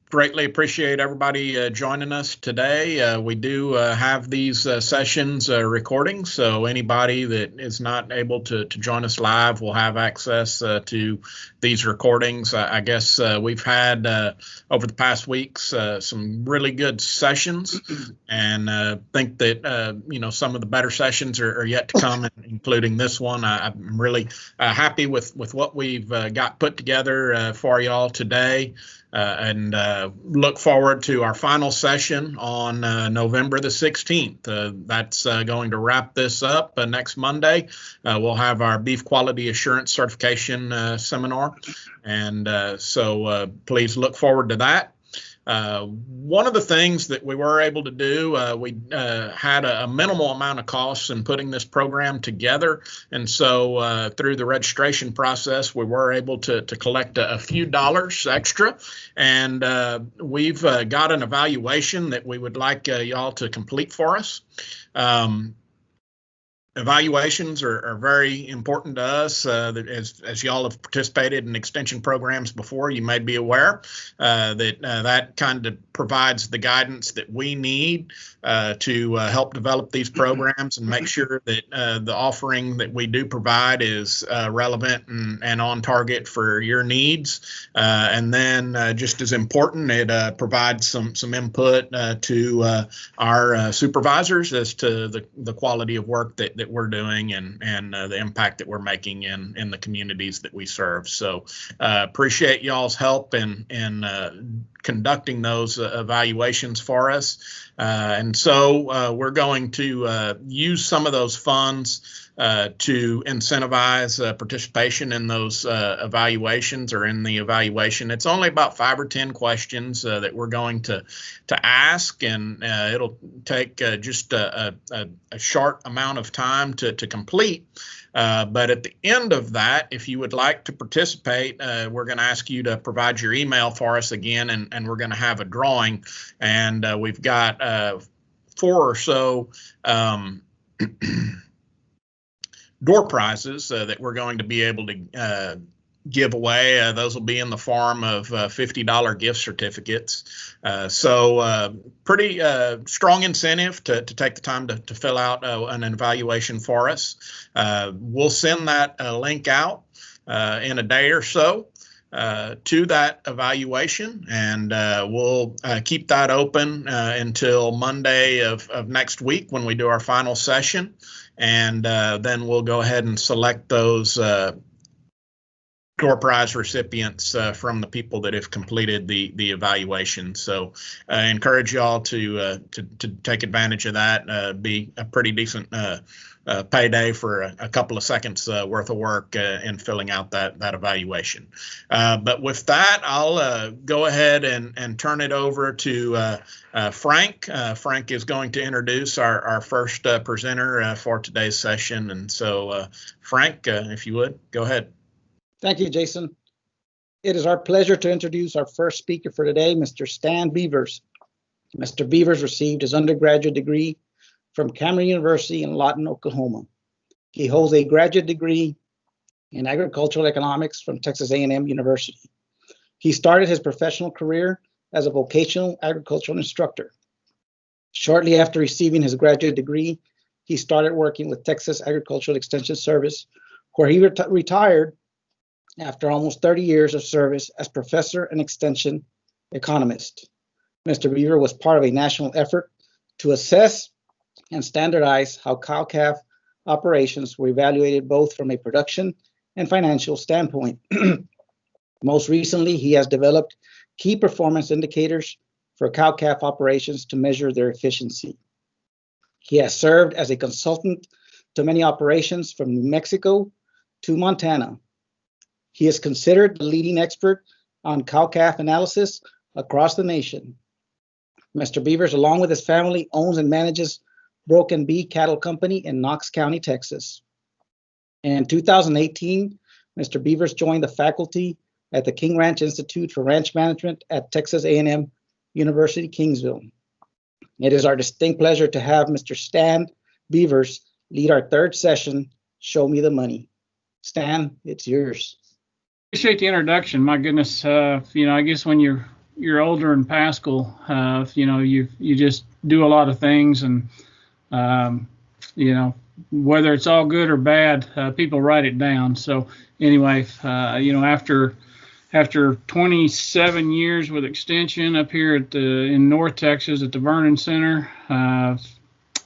Greatly appreciate everybody joining us today. We do have these sessions recording, so anybody that is not able to join us live will have access to these recordings. I guess we've had over the past weeks some really good sessions, and think that some of the better sessions are yet to come, including this one. I'm really happy with what we've got put together for y'all today. And look forward to our final session on November the 16th. That's going to wrap this up next Monday. We'll have our Beef Quality Assurance Certification seminar. And so please look forward to that. One of the things that we were able to do, we had a minimal amount of costs in putting this program together. And so through the registration process, we were able to collect a few dollars extra. And we've got an evaluation that we would like y'all to complete for us. Evaluations are very important to us. As y'all have participated in extension programs before, you may be aware that kind of provides the guidance that we need to help develop these programs and make sure that the offering that we do provide is relevant and on target for your needs. And then just as important, it provides some input to our supervisors as to the quality of work that we're doing and the impact that we're making in the communities that we serve. So appreciate y'all's help in conducting those evaluations for us. And so we're going to use some of those funds to incentivize participation in those evaluations or in the evaluation. It's only about 5 or 10 questions that we're going to ask, and it'll take just a short amount of time to complete. But at the end of that, if you would like to participate, we're going to ask you to provide your email for us again, and we're going to have a drawing. And we've got 4 or so door prizes that we're going to be able to give away. Those will be in the form of $50 gift certificates. So pretty strong incentive to take the time to fill out an evaluation for us. We'll send that link out in a day or so to that evaluation, and we'll keep that open until Monday of next week when we do our final session. And then we'll go ahead and select those door prize recipients from the people that have completed the evaluation. So I encourage y'all to take advantage of that. Be a pretty decent payday for a couple of seconds worth of work in filling out that evaluation. But with that, I'll go ahead and turn it over to Frank. Frank is going to introduce our first presenter for today's session. And so Frank, if you would, go ahead. Thank you, Jason. It is our pleasure to introduce our first speaker for today, Mr. Stan Bevers. Mr. Bevers received his undergraduate degree from Cameron University in Lawton, Oklahoma. He holds a graduate degree in agricultural economics from Texas A&M University. He started his professional career as a vocational agricultural instructor. Shortly after receiving his graduate degree, he started working with Texas Agricultural Extension Service, where he retired after almost 30 years of service as professor and extension economist. Mr. Beaver was part of a national effort to assess and standardize how cow-calf operations were evaluated both from a production and financial standpoint. Most recently, he has developed key performance indicators for cow-calf operations to measure their efficiency. He has served as a consultant to many operations from New Mexico to Montana. He is considered the leading expert on cow-calf analysis across the nation. Mr. Bevers, along with his family, owns and manages Broken Bee Cattle Company in Knox County, Texas. In 2018, Mr. Bevers joined the faculty at the King Ranch Institute for Ranch Management at Texas A&M University, Kingsville. It is our distinct pleasure to have Mr. Stan Bevers lead our third session, Show Me the Money. Stan, it's yours. Appreciate the introduction. My goodness, I guess when you're you're older in Pascal, you just do a lot of things, and whether it's all good or bad, people write it down. So anyway, after 27 years with extension up here in North Texas at the Vernon Center, I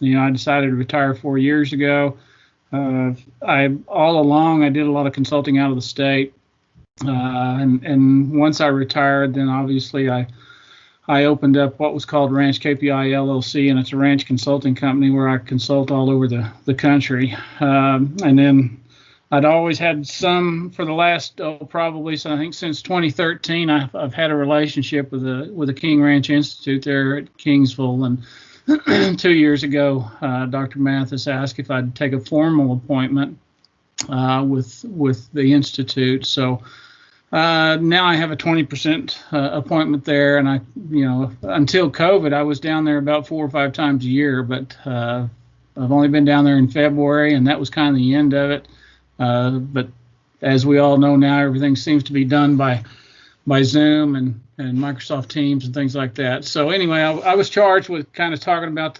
decided to retire 4 years ago. All along I did a lot of consulting out of the state, and once I retired, then obviously I opened up what was called Ranch KPI LLC, and it's a ranch consulting company where I consult all over the country. And then I'd always had some for the last probably, so I think since 2013, I've had a relationship with the King Ranch Institute there at Kingsville. And 2 years ago, Dr. Mathis asked if I'd take a formal appointment with the institute. So now I have a 20% appointment there, and until COVID, I was down there about 4 or 5 times a year, but I've only been down there in February, and that was kind of the end of it. But as we all know now, everything seems to be done by Zoom and Microsoft Teams and things like that. So anyway, I was charged with kind of talking about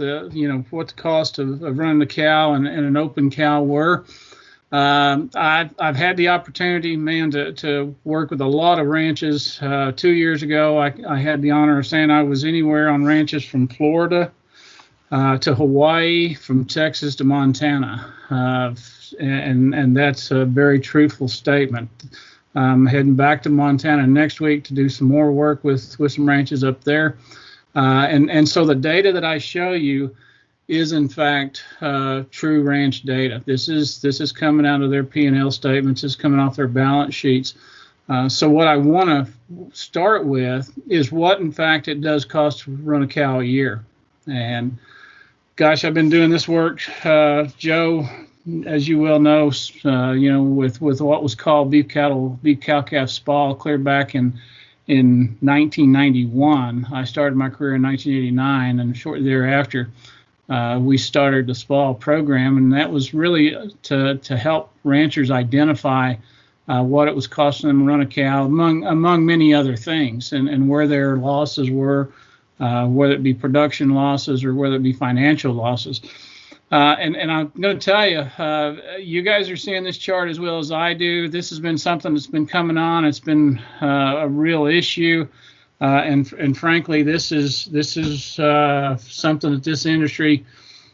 what the cost of running the cow and an open cow were. I've had the opportunity, man, to work with a lot of ranches. 2 years ago, I had the honor of saying I was anywhere on ranches from Florida to Hawaii, from Texas to Montana, and that's a very truthful statement. I'm heading back to Montana next week to do some more work with some ranches up there, and so the data that I show you is in fact true ranch data. This is coming out of their P&L statements. It's coming off their balance sheets. So what I want to start with is what in fact it does cost to run a cow a year. And gosh, I've been doing this work, Joe, as you well know, with what was called beef cow-calf spawn clear back in 1991. I started my career in 1989, and shortly thereafter, we started the SPAL program, and that was really to help ranchers identify what it was costing them to run a cow, among many other things, and where their losses were, whether it be production losses or whether it be financial losses. And I'm going to tell you, you guys are seeing this chart as well as I do. This has been something that's been coming on. It's been a real issue. And frankly, this is something that this industry.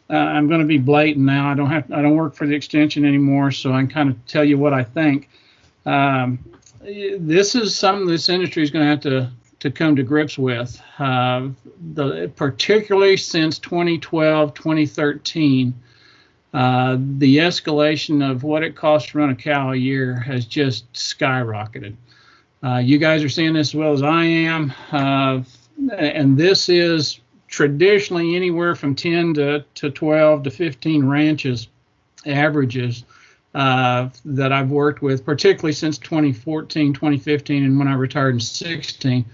I'm going to be blatant now. I don't work for the extension anymore, so I can kind of tell you what I think. This is something this industry is going to have to come to grips with. Particularly since 2012, 2013, the escalation of what it costs to run a cow a year has just skyrocketed. You guys are seeing this as well as I am, and this is traditionally anywhere from 10 to 12 to 15 ranches averages that I've worked with, particularly since 2014, 2015, and when I retired in 2016.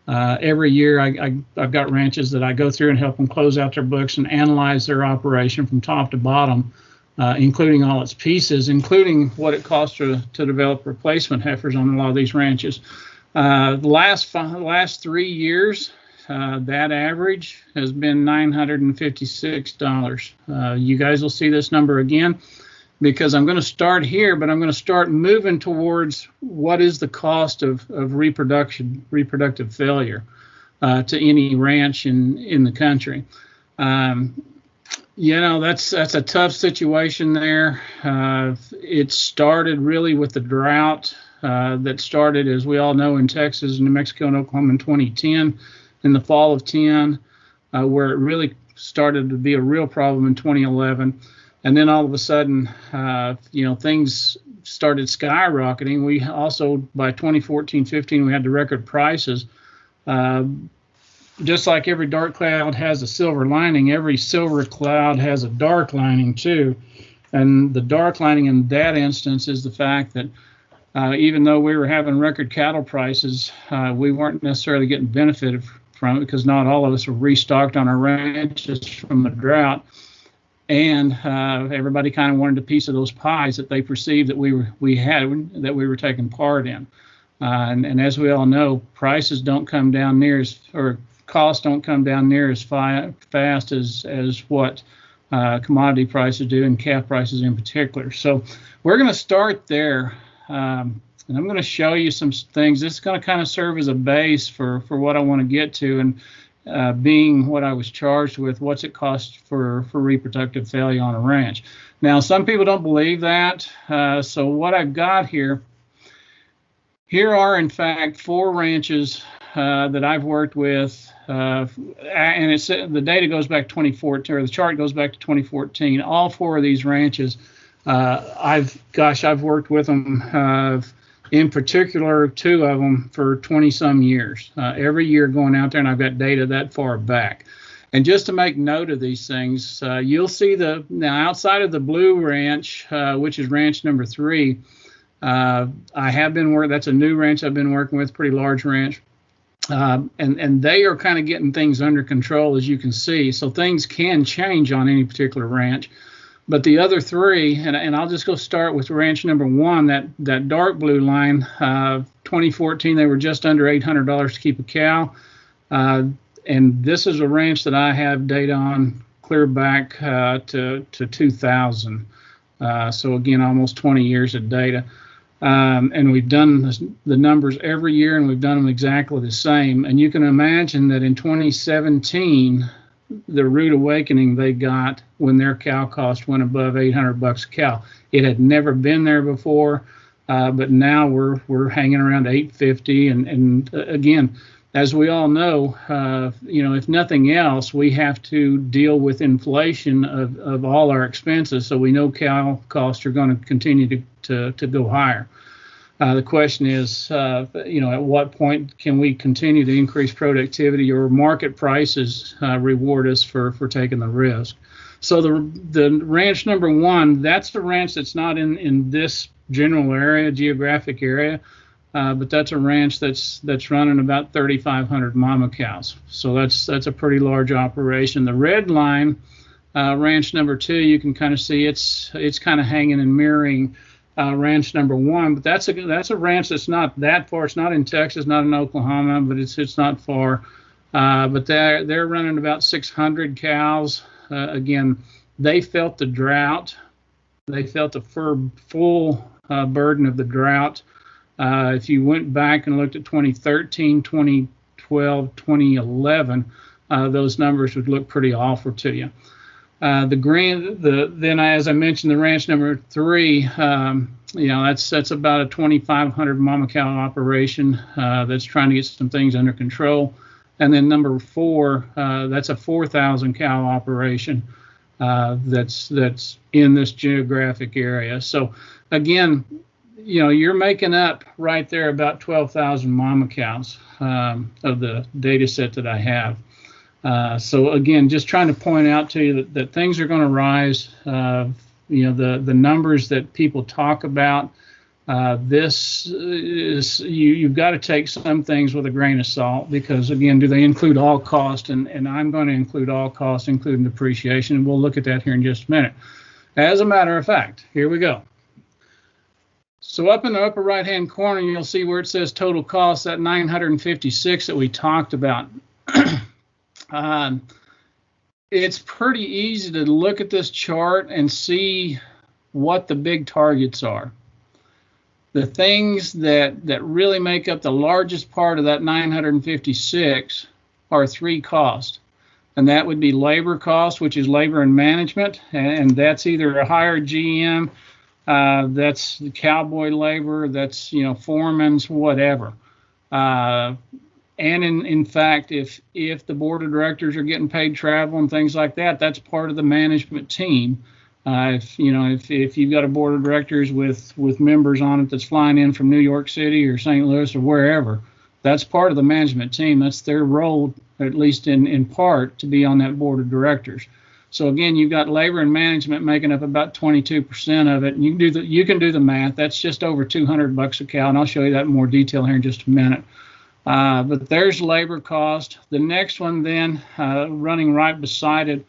Every year I've got ranches that I go through and help them close out their books and analyze their operation from top to bottom, including all its pieces, including what it costs to develop replacement heifers on a lot of these ranches. The last 3 years, that average has been $956. You guys will see this number again, because I'm going to start here, but I'm going to start moving towards what is the cost of reproductive failure to any ranch in the country. That's a tough situation there. It started really with the drought that started, as we all know, in Texas, New Mexico, and Oklahoma in 2010, in the fall of 10, where it really started to be a real problem in 2011. And then all of a sudden, things started skyrocketing. We also, by 2014-15, we had the record prices. Just like every dark cloud has a silver lining, every silver cloud has a dark lining too. And the dark lining in that instance is the fact that even though we were having record cattle prices, we weren't necessarily getting benefited from it, because not all of us were restocked on our ranches from the drought. And everybody kind of wanted a piece of those pies that they perceived that we were taking part in. And as we all know, prices don't come down near as, or costs don't come down near as fast as what commodity prices do, and calf prices in particular. So we're going to start there. And I'm going to show you some things. This is going to kind of serve as a base for what I want to get to, and being what I was charged with, what's it cost for reproductive failure on a ranch. Now, some people don't believe that. So what I've got here are, in fact, 4 ranches that I've worked with, and it's, the data goes back to 2014, or the chart goes back to 2014. All 4 of these ranches, I've worked with them, in particular 2 of them, for 20-some years. Every year going out there, and I've got data that far back. And just to make note of these things, you'll see now outside of the blue ranch, which is ranch number 3, I have been that's a new ranch I've been working with, pretty large ranch. And they are kind of getting things under control, as you can see. So things can change on any particular ranch. But the other 3, and I'll just go start with ranch number 1, that dark blue line, 2014, they were just under $800 to keep a cow. And this is a ranch that I have data on clear back to 2000. So again, almost 20 years of data. And we've done the numbers every year, and we've done them exactly the same. And you can imagine that in 2017, the rude awakening they got when their cow cost went above $800 a cow. It had never been there before, but now we're hanging around $850. And again, as we all know, if nothing else, we have to deal with inflation of all our expenses. So we know cow costs are going to continue to go higher. The question is, at what point can we continue to increase productivity, or market prices reward us for taking the risk? So the ranch number 1, that's the ranch that's not in this general geographic area. But that's a ranch that's running about 3,500 mama cows. So that's a pretty large operation. The red line, ranch number 2, you can kind of see it's kind of hanging and mirroring ranch number 1. But that's a ranch that's not that far. It's not in Texas, not in Oklahoma, but it's not far. But they're running about 600 cows. Again, they felt the drought. They felt the full burden of the drought. If you went back and looked at 2013, 2012, 2011, those numbers would look pretty awful to you. Then as I mentioned, the ranch number 3, that's about a 2,500 mama cow operation that's trying to get some things under control. And then number 4, that's a 4,000 cow operation that's in this geographic area. So again, you're making up right there about 12,000 mama cows of the data set that I have. So again, just trying to point out to you that things are going to rise. The numbers that people talk about, this is, you've got to take some things with a grain of salt, because again, do they include all cost? And I'm going to include all costs, including depreciation. And we'll look at that here in just a minute. As a matter of fact, here we go. So up in the upper right-hand corner, you'll see where it says total cost, that 956 that we talked about. It's pretty easy to look at this chart and see what the big targets are. The things that really make up the largest part of that 956 are 3 costs. And that would be labor cost, which is labor and management, and that's either a higher GM, that's the cowboy labor, that's foreman's, whatever. And in fact, if the board of directors are getting paid travel and things like that, that's part of the management team. If you've got a board of directors with members on it that's flying in from New York City or St. Louis or wherever, that's part of the management team. That's their role, at least in part, to be on that board of directors. So again, you've got labor and management making up about 22% of it. And you can do the math. That's just over $200 a cow, and I'll show you that in more detail here in just a minute. But there's labor cost. The next one then, running right beside it,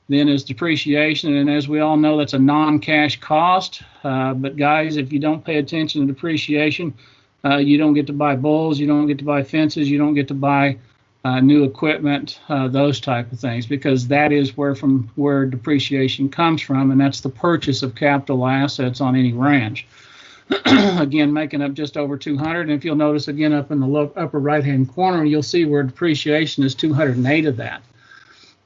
then is depreciation. And as we all know, that's a non-cash cost. But guys, if you don't pay attention to depreciation, You don't get to buy bulls, you don't get to buy fences, you don't get to buy new equipment, those type of things, because that is where depreciation comes from, and that's the purchase of capital assets on any ranch. Again, making up just over 200. And if you'll notice again up in the upper right-hand corner, you'll see where depreciation is 208 of that.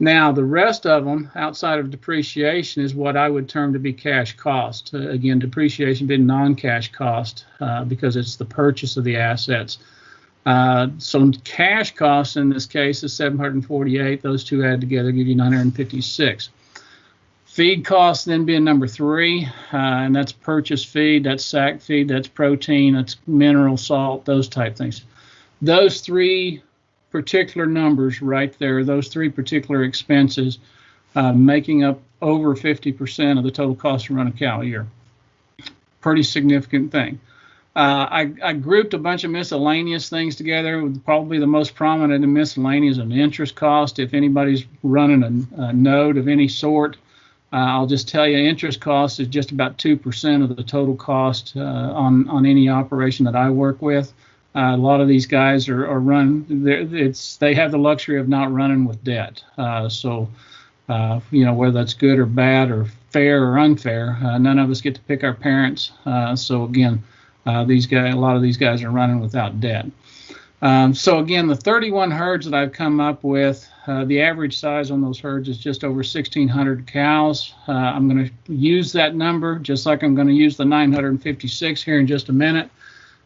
Now, the rest of them outside of depreciation is what I would term to be cash cost. Again, depreciation being non-cash cost because it's the purchase of the assets. So cash cost in this case is 748. Those two added together give you 956. Feed cost then being number 3, and that's purchase feed, that's sack feed, that's protein, that's mineral salt, those type things. Those 3 particular numbers right there, those 3 particular expenses, making up over 50% of the total cost to run a cow a year. Pretty significant thing. I grouped a bunch of miscellaneous things together. Probably the most prominent in miscellaneous is an interest cost. If anybody's running a note of any sort, I'll just tell you, interest cost is just about 2% of the total cost on any operation that I work with. A lot of these guys they have the luxury of not running with debt. So whether that's good or bad or fair or unfair, none of us get to pick our parents. So again, a lot of these guys are running without debt. So again, the 31 herds that I've come up with, the average size on those herds is just over 1,600 cows. I'm going to use that number just like I'm going to use the 956 here in just a minute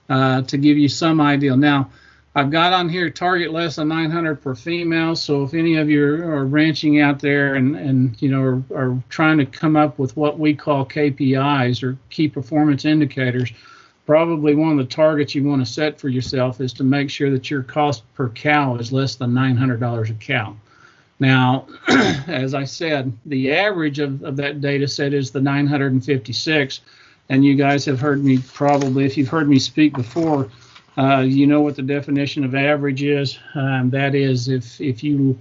to give you some idea. Now, I've got on here target less than 900 per female. So if any of you are ranching out there and are trying to come up with what we call KPIs or key performance indicators, probably one of the targets you want to set for yourself is to make sure that your cost per cow is less than $900 a cow. Now, as I said, the average of that data set is the 956, and you guys have heard me probably, if you've heard me speak before, you know what the definition of average is. That is, if you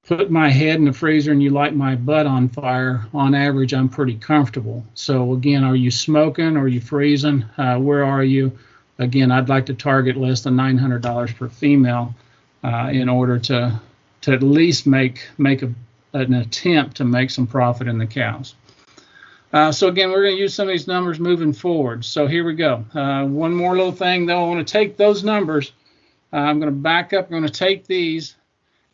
put my head in the freezer and you light my butt on fire, on average, I'm pretty comfortable. So again, are you smoking? Are you freezing? Where are you? Again, I'd like to target less than $900 per female in order to at least make an attempt to make some profit in the cows. So again, we're going to use some of these numbers moving forward. So here we go. One more little thing, though. I want to take those numbers. I'm going to back up. I'm going to take these.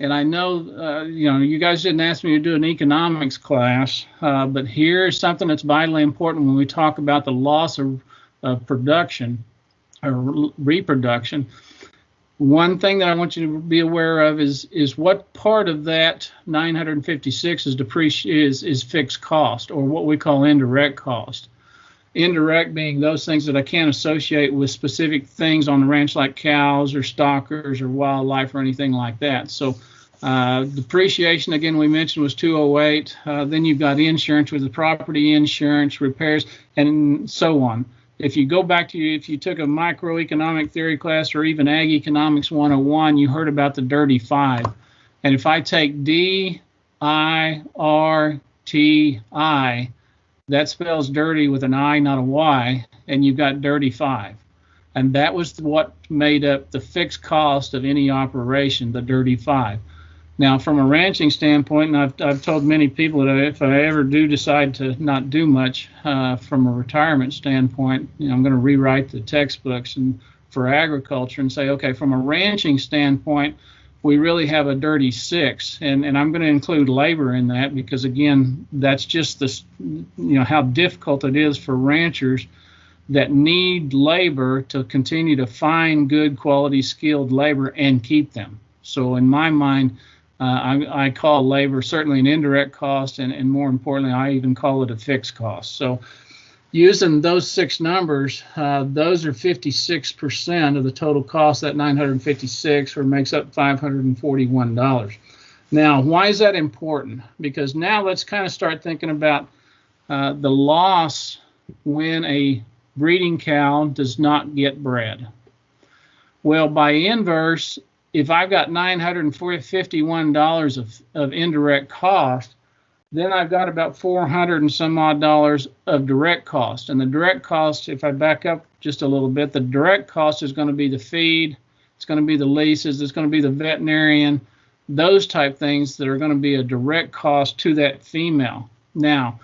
And I know, you guys didn't ask me to do an economics class, but here's something that's vitally important when we talk about the loss of production or reproduction. One thing that I want you to be aware of is what part of that 956 is fixed cost, or what we call indirect cost. Indirect being those things that I can't associate with specific things on the ranch, like cows or stockers or wildlife or anything like that. So depreciation, again, we mentioned was 208. Then you've got insurance with the property insurance, repairs, and so on. If you go back to if you took a microeconomic theory class or even Ag Economics 101, you heard about the dirty 5. And if I take D-I-R-T-I, that spells dirty with an I, not a Y, and you've got dirty 5. And that was what made up the fixed cost of any operation, the dirty 5. Now, from a ranching standpoint, and I've told many people that if I ever do decide to not do much from a retirement standpoint, I'm going to rewrite the textbooks and for agriculture and say, okay, from a ranching standpoint, we really have a dirty 6, and I'm going to include labor in that because, again, that's just this, how difficult it is for ranchers that need labor to continue to find good quality skilled labor and keep them. So in my mind, I call labor certainly an indirect cost, and more importantly, I even call it a fixed cost. So using those 6 numbers, those are 56% of the total cost, that 956, or makes up $541. Now, why is that important? Because now let's kind of start thinking about the loss when a breeding cow does not get bred. Well, by inverse, if I've got $951 of indirect cost, Then I've got about $400 and some odd of direct cost. And the direct cost, if I back up just a little bit, the direct cost is going to be the feed, it's going to be the leases, it's going to be the veterinarian, those type things that are going to be a direct cost to that female. Now,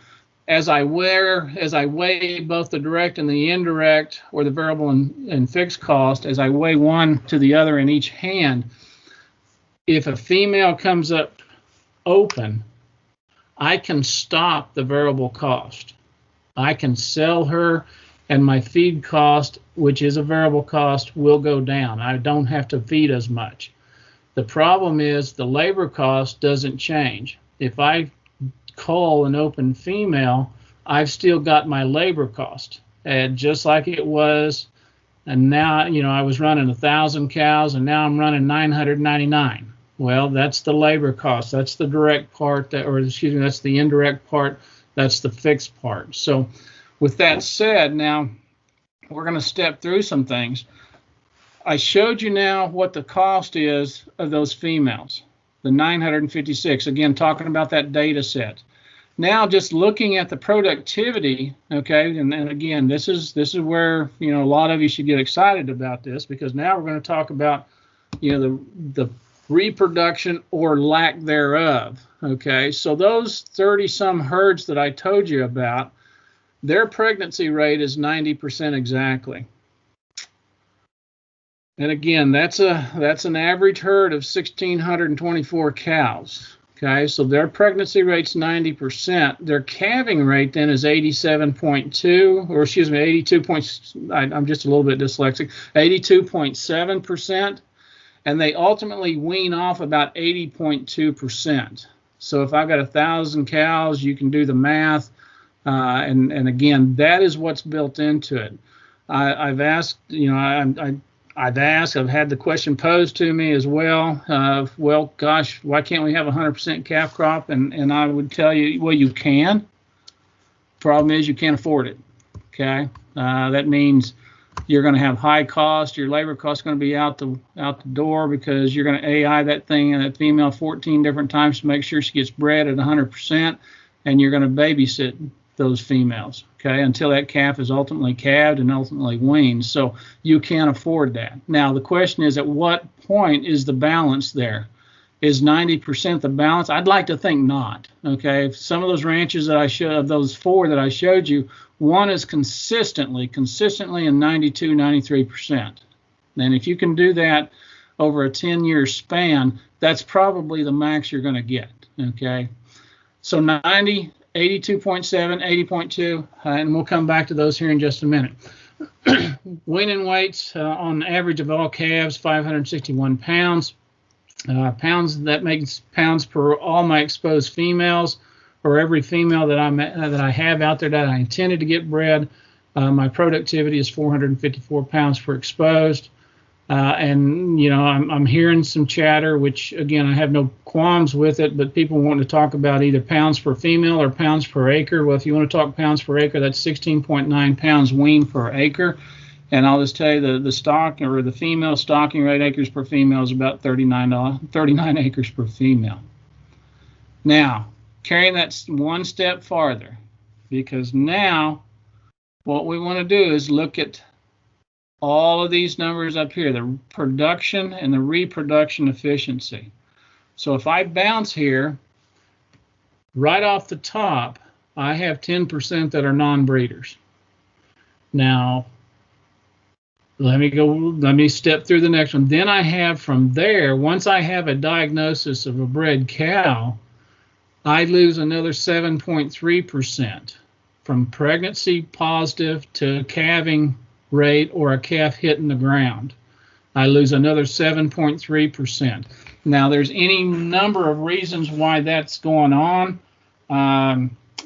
as I weigh both the direct and the indirect, or the variable and fixed cost, as I weigh one to the other in each hand, if a female comes up open, I can stop the variable cost. I can sell her, and my feed cost, which is a variable cost, will go down. I don't have to feed as much. The problem is the labor cost doesn't change. If I cull an open female, I've still got my labor cost, and just like it was. And now, you know, I was running 1,000 cows, and now I'm running 999. Well, that's the labor cost. That's the direct part, that's the indirect part. That's the fixed part. So with that said, now we're going to step through some things. I showed you now what the cost is of those females, the 956, again, talking about that data set. Now, just looking at the productivity, okay, and again, this is where, you know, a lot of you should get excited about this, because now we're going to talk about, you know, the reproduction or lack thereof. Okay, so those 30-some herds that I told you about, their pregnancy rate is 90% exactly. And again, that's an average herd of 1,624 cows. Okay, so their pregnancy rate's 90%. Their calving rate then is 87.2, or excuse me, 82. I'm just a little bit dyslexic. 82.7%. And they ultimately wean off about 80.2%. So if I've got 1,000 cows, you can do the math. And again, that is what's built into it. I've asked, you know, I've had the question posed to me as well. Well, gosh, why can't we have 100% calf crop? And I would tell you, well, you can. Problem is you can't afford it. Okay, that means you're going to have high cost. Your labor cost is going to be out the door, because you're going to AI that female 14 different times to make sure she gets bred at 100%, and you're going to babysit those females, okay, until that calf is ultimately calved and ultimately weaned. So you can't afford that. Now the question is, at what point is the balance there? Is 90% the balance? I'd like to think not. Okay, some of those ranches that I showed, of those 4 that I showed you, one is consistently in 92, 93%. And if you can do that over a 10-year span, that's probably the max you're going to get. Okay, so 90, 82.7, 80.2, and we'll come back to those here in just a minute. Weaning weights on average of all calves, 561 pounds. Pounds, that makes pounds per all my exposed females, or every female that I have out there that I intended to get bred. My productivity is 454 pounds per exposed. And you know, I'm hearing some chatter, which again, I have no qualms with it, but people want to talk about either pounds per female or pounds per acre. Well, if you want to talk pounds per acre, that's 16.9 pounds weaned per acre. And I'll just tell you, the stock, or the female stocking rate acres per female, is about 39 acres per female. Now, carrying that one step farther, because now what we want to do is look at all of these numbers up here, the production and the reproduction efficiency. So if I bounce here, right off the top, I have 10% that are non-breeders. Now, let me step through the next one. Then I have from there, once I have a diagnosis of a bred cow, I lose another 7.3% from pregnancy positive to calving rate or a calf hitting the ground. I lose another 7.3%. Now, there's any number of reasons why that's going on.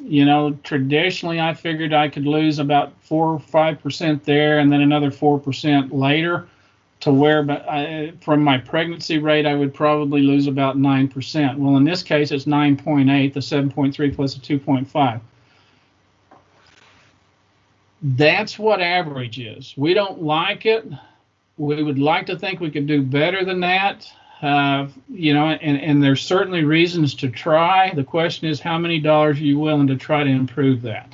You know, traditionally, I figured I could lose about 4 or 5% there, and then another 4% later, to where from my pregnancy rate, I would probably lose about 9%. Well, in this case, it's 9.8, the 7.3 plus the 2.5. That's what average is. We don't like it. We would like to think we could do better than that. You know, and there's certainly reasons to try. The question is, how many dollars are you willing to try to improve that?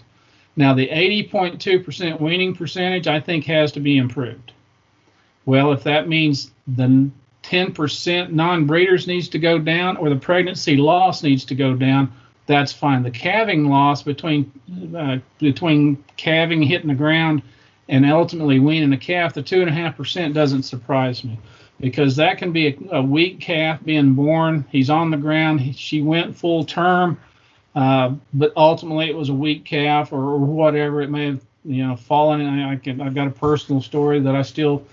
Now, the 80.2% weaning percentage, I think, has to be improved. Well, if that means the 10% non-breeders needs to go down, or the pregnancy loss needs to go down, that's fine. The calving loss between calving hitting the ground and ultimately weaning a calf, the 2.5% doesn't surprise me, because that can be a weak calf being born. He's on the ground. She went full term, but ultimately it was a weak calf or whatever. It may have, you know, fallen. And I've got a personal story that I still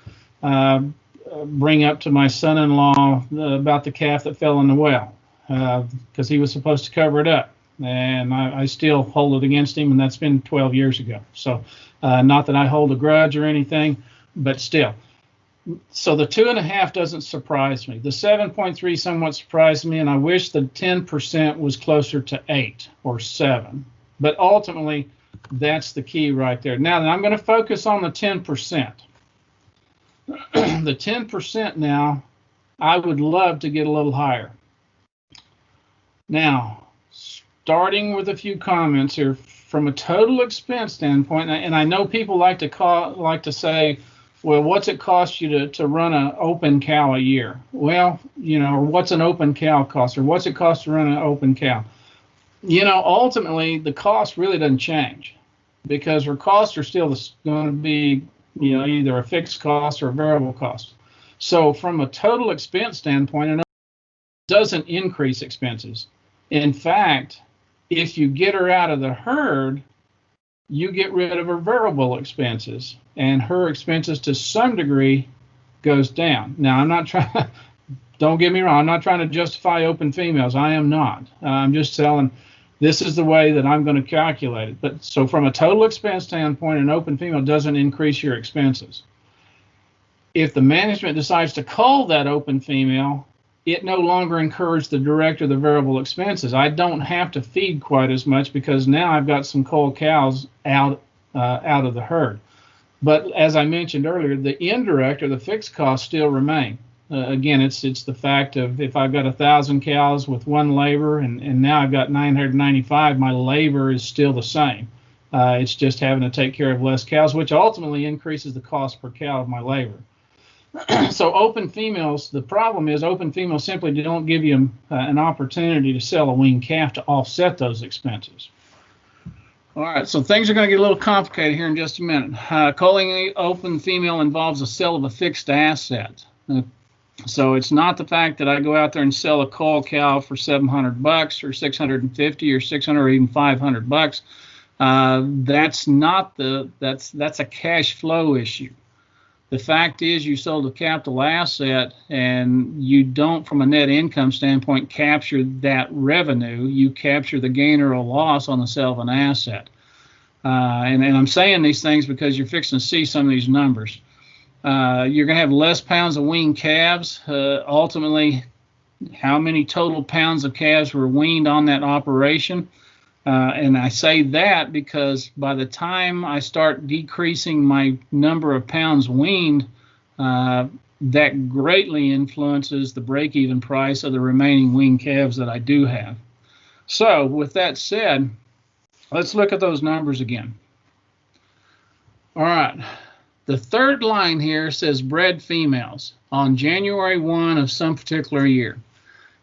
bring up to my son-in-law about the calf that fell in the well, because he was supposed to cover it up, and I still hold it against him, and that's been 12 years ago. So not that I hold a grudge or anything, but still. So the 2.5 doesn't surprise me. The 7.3 somewhat surprised me, and I wish the 10% was closer to 8 or 7. But ultimately, that's the key right there. Now, I'm going to focus on the 10%. The 10% now, I would love to get a little higher. Now, starting with a few comments here, from a total expense standpoint, and I know people like to say, well, what's it cost you to run an open cow a year? Well, you know, or what's an open cow cost, or what's it cost to run an open cow? You know, ultimately, the cost really doesn't change, because our costs are still going to be, you know, either a fixed cost or a variable cost. So from a total expense standpoint, it doesn't increase expenses. In fact, if you get her out of the herd, you get rid of her variable expenses, and her expenses to some degree goes down. Now, I'm not trying, don't get me wrong, I'm not trying to justify open females. I am not. I'm just telling, this is the way that I'm going to calculate it. But so from a total expense standpoint, an open female doesn't increase your expenses. If the management decides to cull that open female, it no longer incurs the direct or the variable expenses. I don't have to feed quite as much, because now I've got some culled cows out of the herd. But as I mentioned earlier, the indirect or the fixed costs still remain. Again, it's the fact of, if I've got 1,000 cows with one labor and now I've got 995, my labor is still the same. It's just having to take care of less cows, which ultimately increases the cost per cow of my labor. So open females, the problem is open females simply don't give you an opportunity to sell a weaned calf to offset those expenses. All right, so things are going to get a little complicated here in just a minute. Culling an open female involves a sale of a fixed asset. So it's not the fact that I go out there and sell a cull cow for $700 or $650 or $600 or even $500. That's a cash flow issue. The fact is, you sold a capital asset, and you don't, from a net income standpoint, capture that revenue. You capture the gain or a loss on the sale of an asset. And I'm saying these things because you're fixing to see some of these numbers. You're going to have less pounds of weaned calves. Ultimately, how many total pounds of calves were weaned on that operation? And I say that because by the time I start decreasing my number of pounds weaned, that greatly influences the break-even price of the remaining weaned calves that I do have. So with that said, let's look at those numbers again. All right. The third line here says bred females on January 1 of some particular year.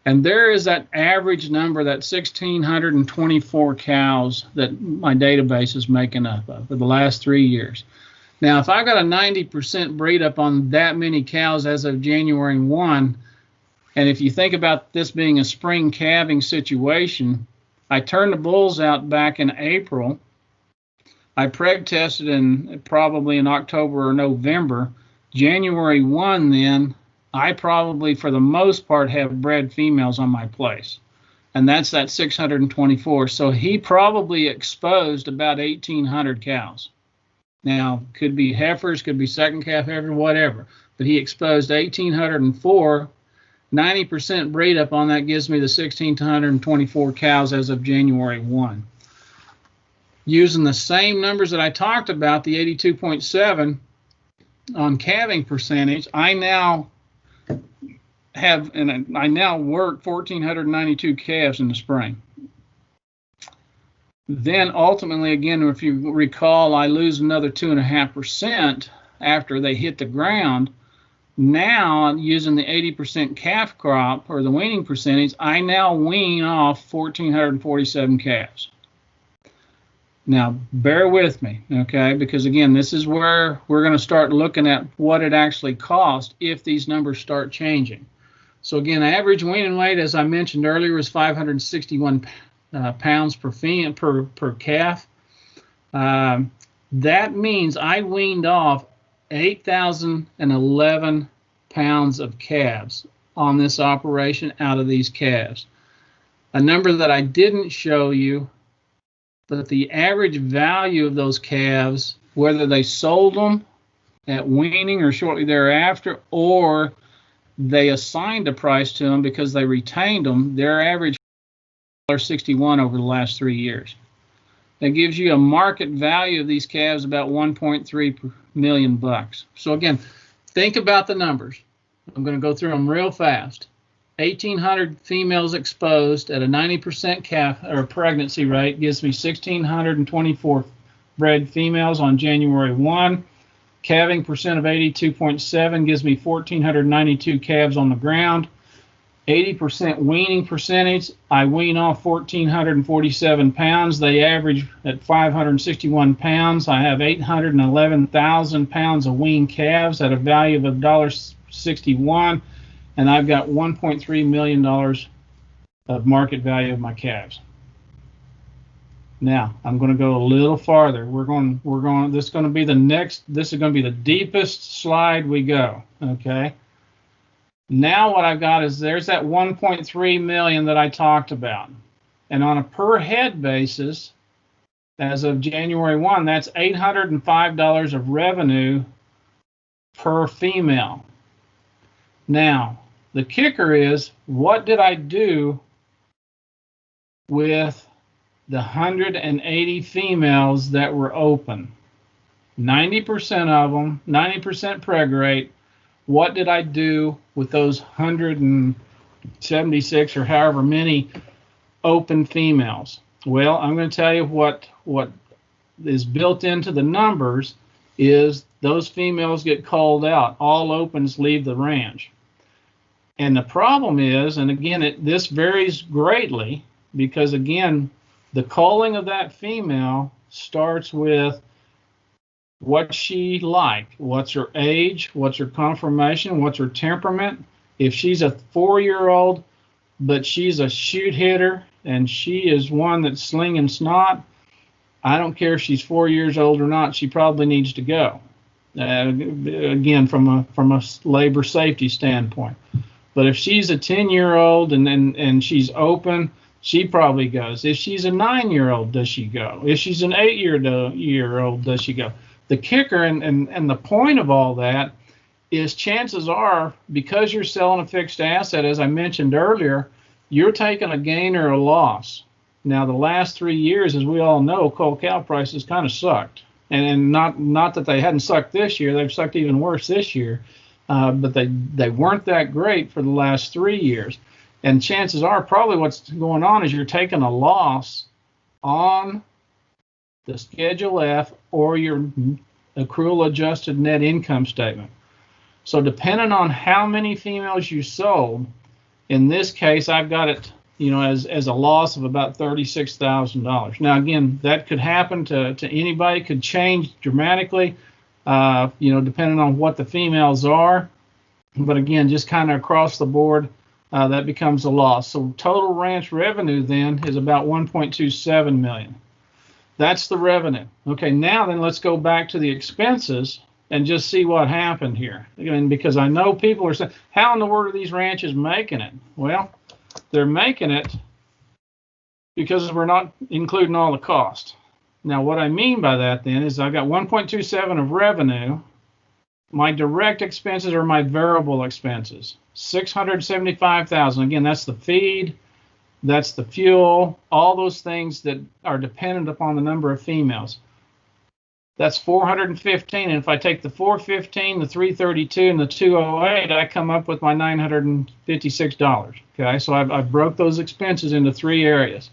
And there is that average number, that 1,624 cows that my database is making up of for the last 3 years. Now, if I got a 90% breed up on that many cows as of January 1, and if you think about this being a spring calving situation, I turned the bulls out back in April. I preg tested probably in October or November. January 1 then, I probably, for the most part, have bred females on my place. And that's that 624. So he probably exposed about 1,800 cows. Now, could be heifers, could be second calf heifer, whatever. But he exposed 1,804. 90% breed up on that gives me the 1,624 cows as of January 1. Using the same numbers that I talked about, the 82.7 on calving percentage, I now have, and I now work 1,492 calves in the spring. Then ultimately, again, if you recall, I lose another 2.5% after they hit the ground. Now, using the 80% calf crop, or the weaning percentage, I now wean off 1,447 calves. Now, bear with me, okay? Because again, this is where we're going to start looking at what it actually costs if these numbers start changing. So again, average weaning weight, as I mentioned earlier, is 561 pounds per calf. That means I weaned off 8,011 pounds of calves on this operation out of these calves. A number that I didn't show you, but the average value of those calves, whether they sold them at weaning or shortly thereafter, or they assigned a price to them because they retained them, their average $61 over the last 3 years. That gives you a market value of these calves about 1.3 million bucks. So again, think about the numbers. I'm going to go through them real fast. 1,800 females exposed at a 90% calf or pregnancy rate gives me 1,624 bred females on January 1. Calving percent of 82.7 gives me 1,492 calves on the ground. 80% weaning percentage, I wean off 1,447 pounds. They average at 561 pounds. I have 811,000 pounds of weaned calves at a value of $1.61, and I've got $1.3 million of market value of my calves. Now, I'm going to go a little farther. This is going to be the deepest slide we go, okay? Now what I've got is there's that 1.3 million that I talked about. And on a per head basis, as of January 1, that's $805 of revenue per female. Now, the kicker is, what did I do with the 180 females that were open? 90% of them, 90% preg rate. What did I do with those 176 or however many open females? Well, I'm going to tell you what is built into the numbers is those females get called out. All opens leave the ranch. And the problem is, and again, this varies greatly because, again, the culling of that female starts with what's she like, what's her age, what's her conformation, what's her temperament. If she's a 4-year-old, but she's a shoot hitter and she is one that's slinging snot, I don't care if she's 4 years old or not, she probably needs to go. Again, from a labor safety standpoint. But if she's a 10-year-old and she's open, she probably goes. If she's a 9-year-old, does she go? If she's an 8-year-old, does she go? The kicker and the point of all that is chances are, because you're selling a fixed asset, as I mentioned earlier, you're taking a gain or a loss. Now, the last 3 years, as we all know, cold cow prices kind of sucked. And not that they hadn't sucked this year. They've sucked even worse this year. But they weren't that great for the last 3 years. And chances are probably what's going on is you're taking a loss on the Schedule F or your accrual adjusted net income statement. So depending on how many females you sold, in this case, I've got it, as a loss of about $36,000. Now, again, that could happen to anybody, could change dramatically, depending on what the females are. But again, just kind of across the board, that becomes a loss. So total ranch revenue then is about $1.27 million. That's the revenue. Okay, now then let's go back to the expenses and just see what happened here. Again, because I know people are saying, how in the world are these ranches making it? Well, they're making it because we're not including all the cost. Now, what I mean by that then is I've got 1.27 of revenue. My direct expenses are my variable expenses, $675,000. Again, that's the feed, that's the fuel, all those things that are dependent upon the number of females. That's 415. And if I take the 415, the 332, and the 208, I come up with my $956. Okay, so I broke those expenses into three areas.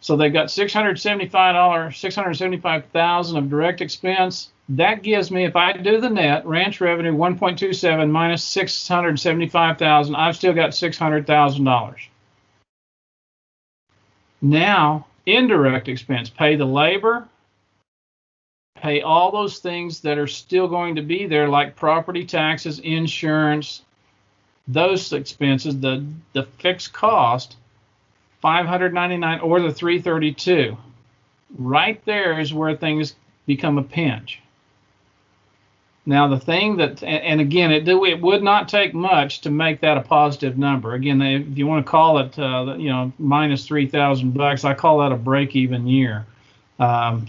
So they've got $675,000 of direct expense. That gives me, if I do the net, ranch revenue 1.27 minus 675,000, I've still got $600,000. Now, indirect expense, pay the labor, pay all those things that are still going to be there, like property taxes, insurance, those expenses, the fixed cost, 599 or the 332. Right there is where things become a pinch. Now the thing that, and again, it would not take much to make that a positive number. Again, if you want to call it, minus $3,000, I call that a break-even year.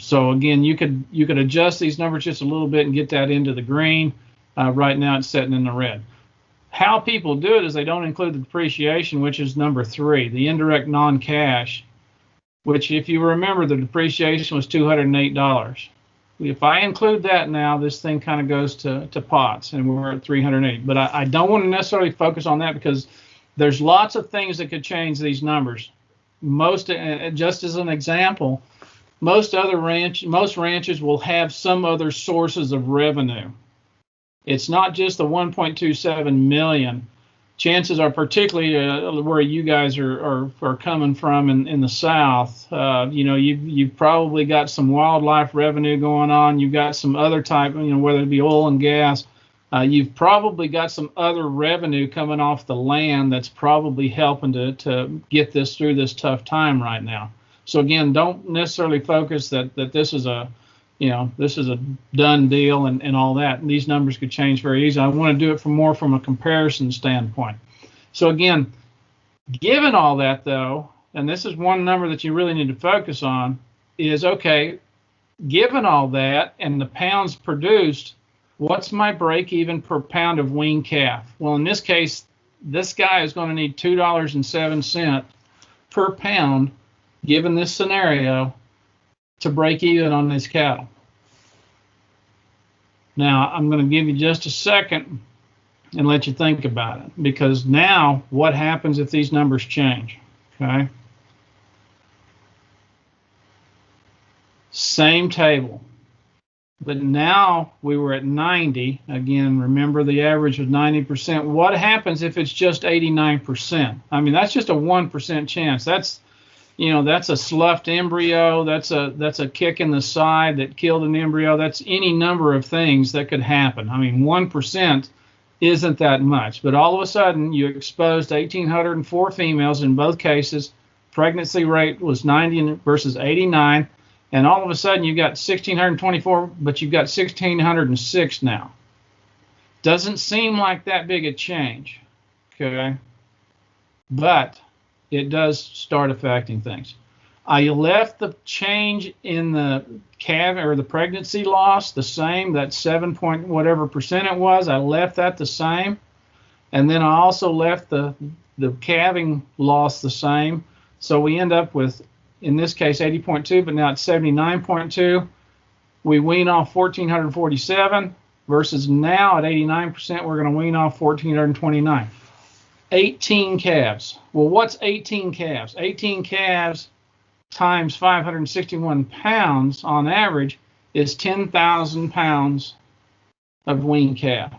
So again, you could adjust these numbers just a little bit and get that into the green. Right now, it's sitting in the red. How people do it is they don't include the depreciation, which is number 3, the indirect non-cash, which, if you remember, the depreciation was $208. If I include that now, this thing kind of goes to pots, and we're at 380. But I don't want to necessarily focus on that because there's lots of things that could change these numbers. Just as an example, most ranches will have some other sources of revenue. It's not just the 1.27 million. Chances are, particularly where you guys are coming from in the South, you've probably got some wildlife revenue going on. You've got some other type, whether it be oil and gas. You've probably got some other revenue coming off the land that's probably helping to get this through this tough time right now. So again, don't necessarily focus that this is a done deal and all that. And these numbers could change very easily. I want to do it from a comparison standpoint. So again, given all that though, and this is one number that you really need to focus on, is okay, given all that and the pounds produced, what's my break even per pound of weaned calf? Well, in this case, this guy is going to need $2.07 per pound, given this scenario, to break even on this cattle. Now, I'm going to give you just a second and let you think about it, because now what happens if these numbers change? Okay. Same table, but now we were at 90. Again, remember the average was 90%. What happens if it's just 89%? I mean, that's just a 1% chance. That's a sloughed embryo. That's a kick in the side that killed an embryo. That's any number of things that could happen. I mean, 1% isn't that much, but all of a sudden you exposed 1,804 females in both cases. Pregnancy rate was 90 versus 89, and all of a sudden you got 1,624, but you've got 1,606 now. Doesn't seem like that big a change, okay? But it does start affecting things. I left the change in the calf or the pregnancy loss the same, that 7 point whatever percent it was. I left that the same, and then I also left the calving loss the same. So we end up with, in this case, 80.2, but now it's 79.2. We wean off 1,447 versus now at 89%, we're going to wean off 1,429. 18 calves. Well, what's 18 calves? 18 calves times 561 pounds on average is 10,000 pounds of weaned calf.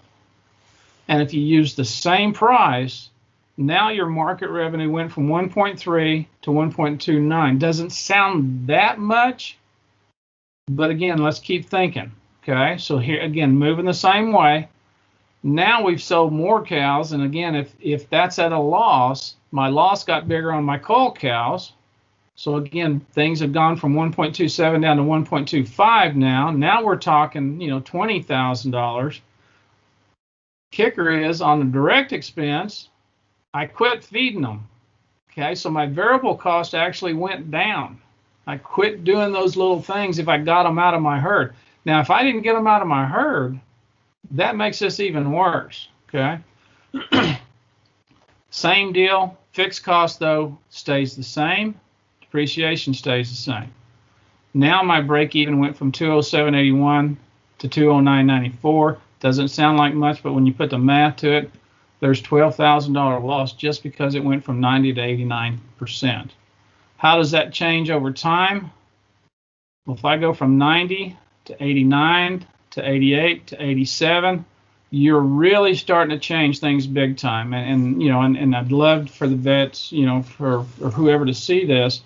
And if you use the same price, now your market revenue went from 1.3 to 1.29. Doesn't sound that much, but again, let's keep thinking. Okay, so here again, moving the same way. Now we've sold more cows, and again, if that's at a loss, my loss got bigger on my cull cows. So again, things have gone from 1.27 down to 1.25 now. Now we're talking, $20,000. Kicker is on the direct expense, I quit feeding them. Okay, so my variable cost actually went down. I quit doing those little things if I got them out of my herd. Now, if I didn't get them out of my herd, that makes this even worse, okay? Same deal. Fixed cost, though, stays the same. Depreciation stays the same. Now my break even went from 207.81 to 209.94. Doesn't sound like much, but when you put the math to it, there's $12,000 loss just because it went from 90 to 89%. How does that change over time? Well, if I go from 90 to 89 to 88 to 87, you're really starting to change things big time. And I'd love for the vets, for whoever to see this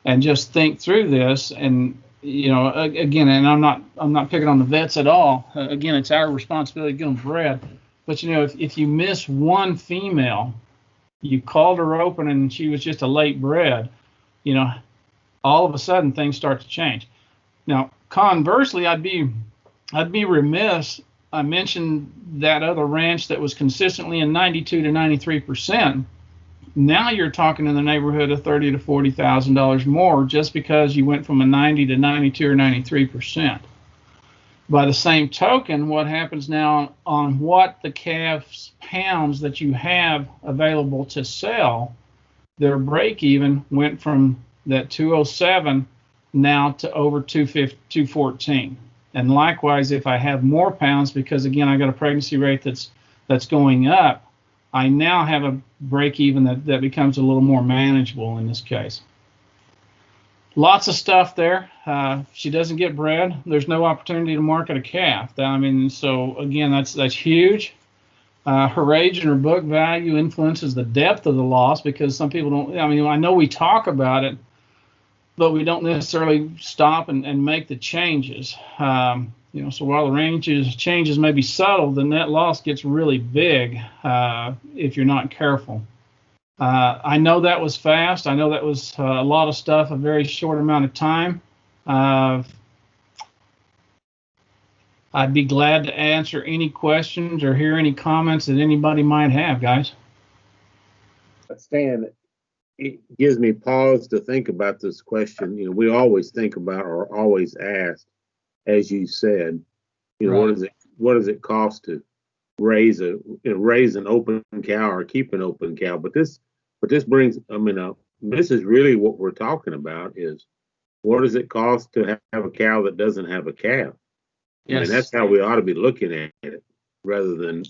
and just think through this. And again, and I'm not picking on the vets at all. Again, it's our responsibility to give them bred. But if you miss one female, you called her open and she was just a late bred, all of a sudden things start to change. Now, conversely, I'd be remiss. I mentioned that other ranch that was consistently in 92 to 93%. Now you're talking in the neighborhood of $30,000 to $40,000 more just because you went from a 90 to 92 or 93%. By the same token, what happens now on what the calves pounds that you have available to sell, their break even went from that 207 now to over 214. And likewise, if I have more pounds, because again, I got a pregnancy rate that's going up, I now have a break even that becomes a little more manageable in this case. Lots of stuff there. She doesn't get bred. There's no opportunity to market a calf. So again, that's huge. Her age and her book value influences the depth of the loss because some people don't. I know we talk about it, but we don't necessarily stop and make the changes. So while the changes may be subtle, the net loss gets really big if you're not careful. I know that was fast. I know that was a lot of stuff, a very short amount of time. I'd be glad to answer any questions or hear any comments that anybody might have, guys. Stan, it gives me pause to think about this question. We always think about or always ask, as you said, right. What does it cost to raise an open cow or keep an open cow? But this brings, this is really what we're talking about is what does it cost to have a cow that doesn't have a calf? Yes. That's how we ought to be looking at it, rather than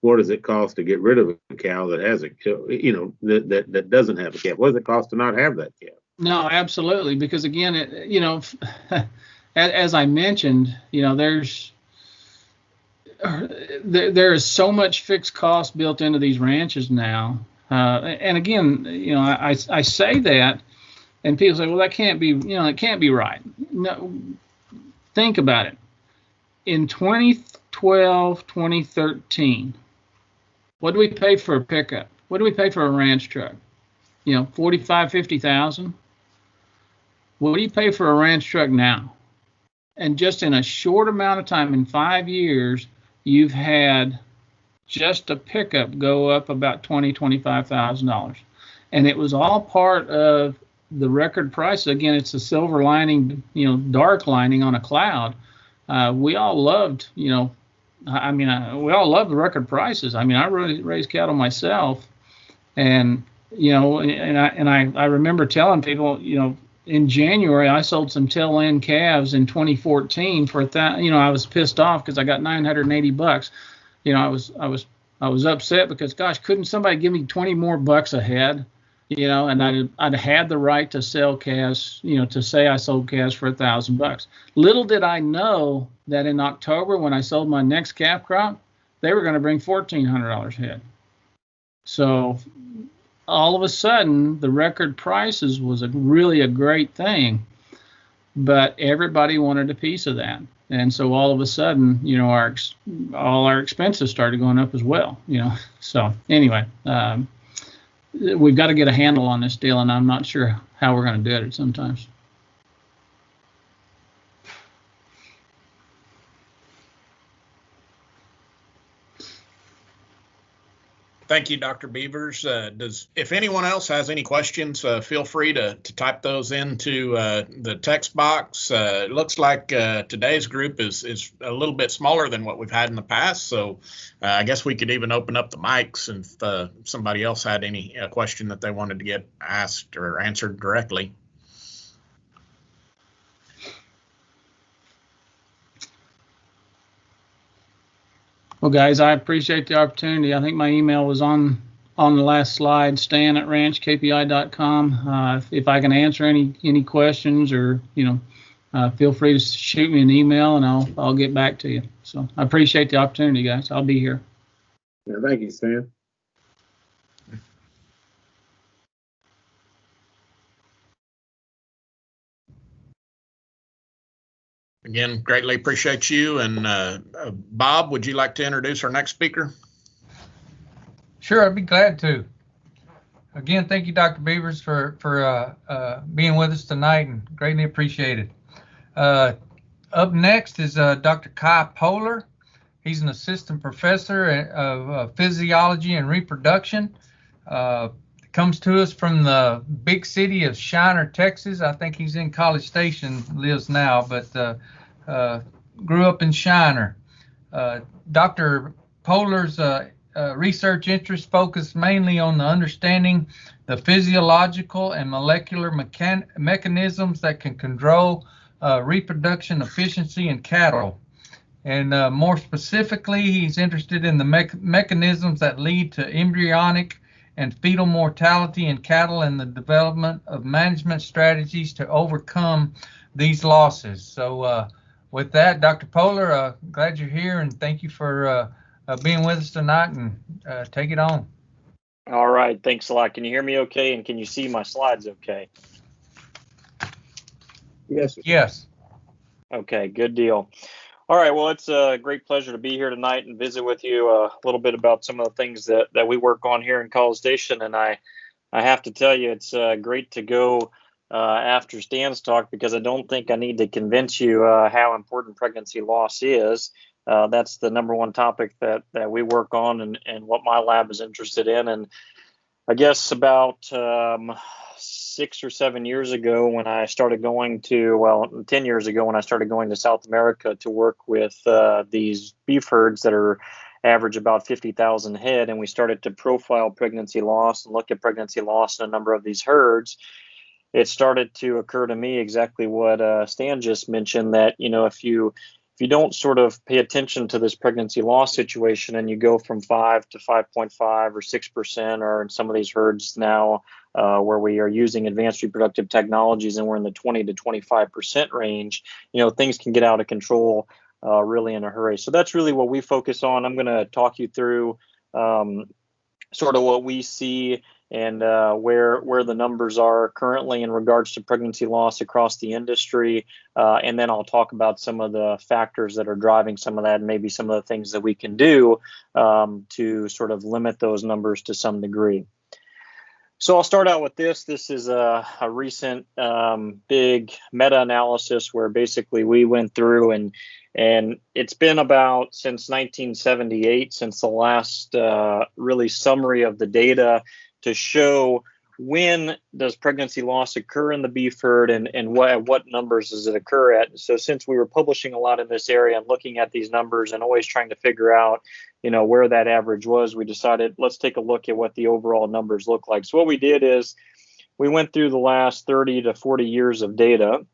what does it cost to get rid of a cow that has that doesn't have a calf? What does it cost to not have that calf? No, absolutely, because again, as I mentioned, there is so much fixed cost built into these ranches now. And again, I say that, and people say, well, that can't be, it can't be right. No, think about it. In 2012, 2013, what do we pay for a pickup? What do we pay for a ranch truck? $45,000, $50,000. What do you pay for a ranch truck now? And just in a short amount of time, in 5 years, you've had just a pickup go up about $20,000, $25,000. And it was all part of the record price. Again, it's a silver lining, dark lining on a cloud. We all loved, we all loved the record prices. I raised cattle myself, and I remember telling people, in January I sold some tail end calves in 2014 for I was pissed off because I got $980. I was upset because, gosh, couldn't somebody give me 20 more bucks a head? And I'd had the right to sell calves, to say I sold calves for $1,000. Little did I know that in October, when I sold my next calf crop, they were going to bring $1,400 a head. So all of a sudden, the record prices was really a great thing, but everybody wanted a piece of that. And so all of a sudden, all our expenses started going up as well. So anyway. We've got to get a handle on this deal, and I'm not sure how we're going to do it sometimes. Thank you, Dr. Bevers. If anyone else has any questions, feel free to type those into the text box. It looks like today's group is a little bit smaller than what we've had in the past, so I guess we could even open up the mics if somebody else had any question that they wanted to get asked or answered directly. Well, guys, I appreciate the opportunity. I think my email was on the last slide, stan@ranchkpi.com. If I can answer any questions, or feel free to shoot me an email and I'll get back to you. So I appreciate the opportunity, guys. I'll be here. Yeah, thank you, Stan. Again, greatly appreciate you. And Bob, would you like to introduce our next speaker? Sure, I'd be glad to. Again, thank you, Dr. Bevers, for being with us tonight, and greatly appreciated. Up next is Dr. Kai Pohler. He's an assistant professor of physiology and reproduction. Comes to us from the big city of Shiner, Texas. I think he's in College Station, lives now, but grew up in Shiner. Dr. Pohler's research interests focus mainly on the understanding the physiological and molecular mechanisms that can control reproduction efficiency in cattle. And more specifically, he's interested in the mechanisms that lead to embryonic and fetal mortality in cattle, and the development of management strategies to overcome these losses. So with that, Dr. Pohler, glad you're here, and thank you for being with us tonight, and take it on. All right, thanks a lot. Can you hear me okay, and can you see my slides okay? Yes. Yes. Okay, good deal. All right, well, it's a great pleasure to be here tonight and visit with you a little bit about some of the things that we work on here in College Station. And I have to tell you, it's great to go after Stan's talk, because I don't think I need to convince you how important pregnancy loss is. That's the number one topic that we work on, and what my lab is interested in. And I guess about 6 or 7 years ago, when I started going to, 10 years ago, when I started going to South America to work with these beef herds that are average about 50,000 head, and we started to profile pregnancy loss and look at pregnancy loss in a number of these herds, it started to occur to me exactly what Stan just mentioned, that, if you don't sort of pay attention to this pregnancy loss situation, and you go from 5 to 5.5 or 6%, or in some of these herds now where we are using advanced reproductive technologies and we're in the 20 to 25% range, things can get out of control really in a hurry. So that's really what we focus on. I'm going to talk you through sort of what we see and where the numbers are currently in regards to pregnancy loss across the industry. And then I'll talk about some of the factors that are driving some of that, and maybe some of the things that we can do to sort of limit those numbers to some degree. So I'll start out with this. This is a recent big meta-analysis where basically we went through, and it's been about since 1978, since the last really summary of the data to show when does pregnancy loss occur in the beef herd, and what numbers does it occur at. So since we were publishing a lot in this area and looking at these numbers and always trying to figure out, where that average was, we decided let's take a look at what the overall numbers look like. So what we did is we went through the last 30 to 40 years of data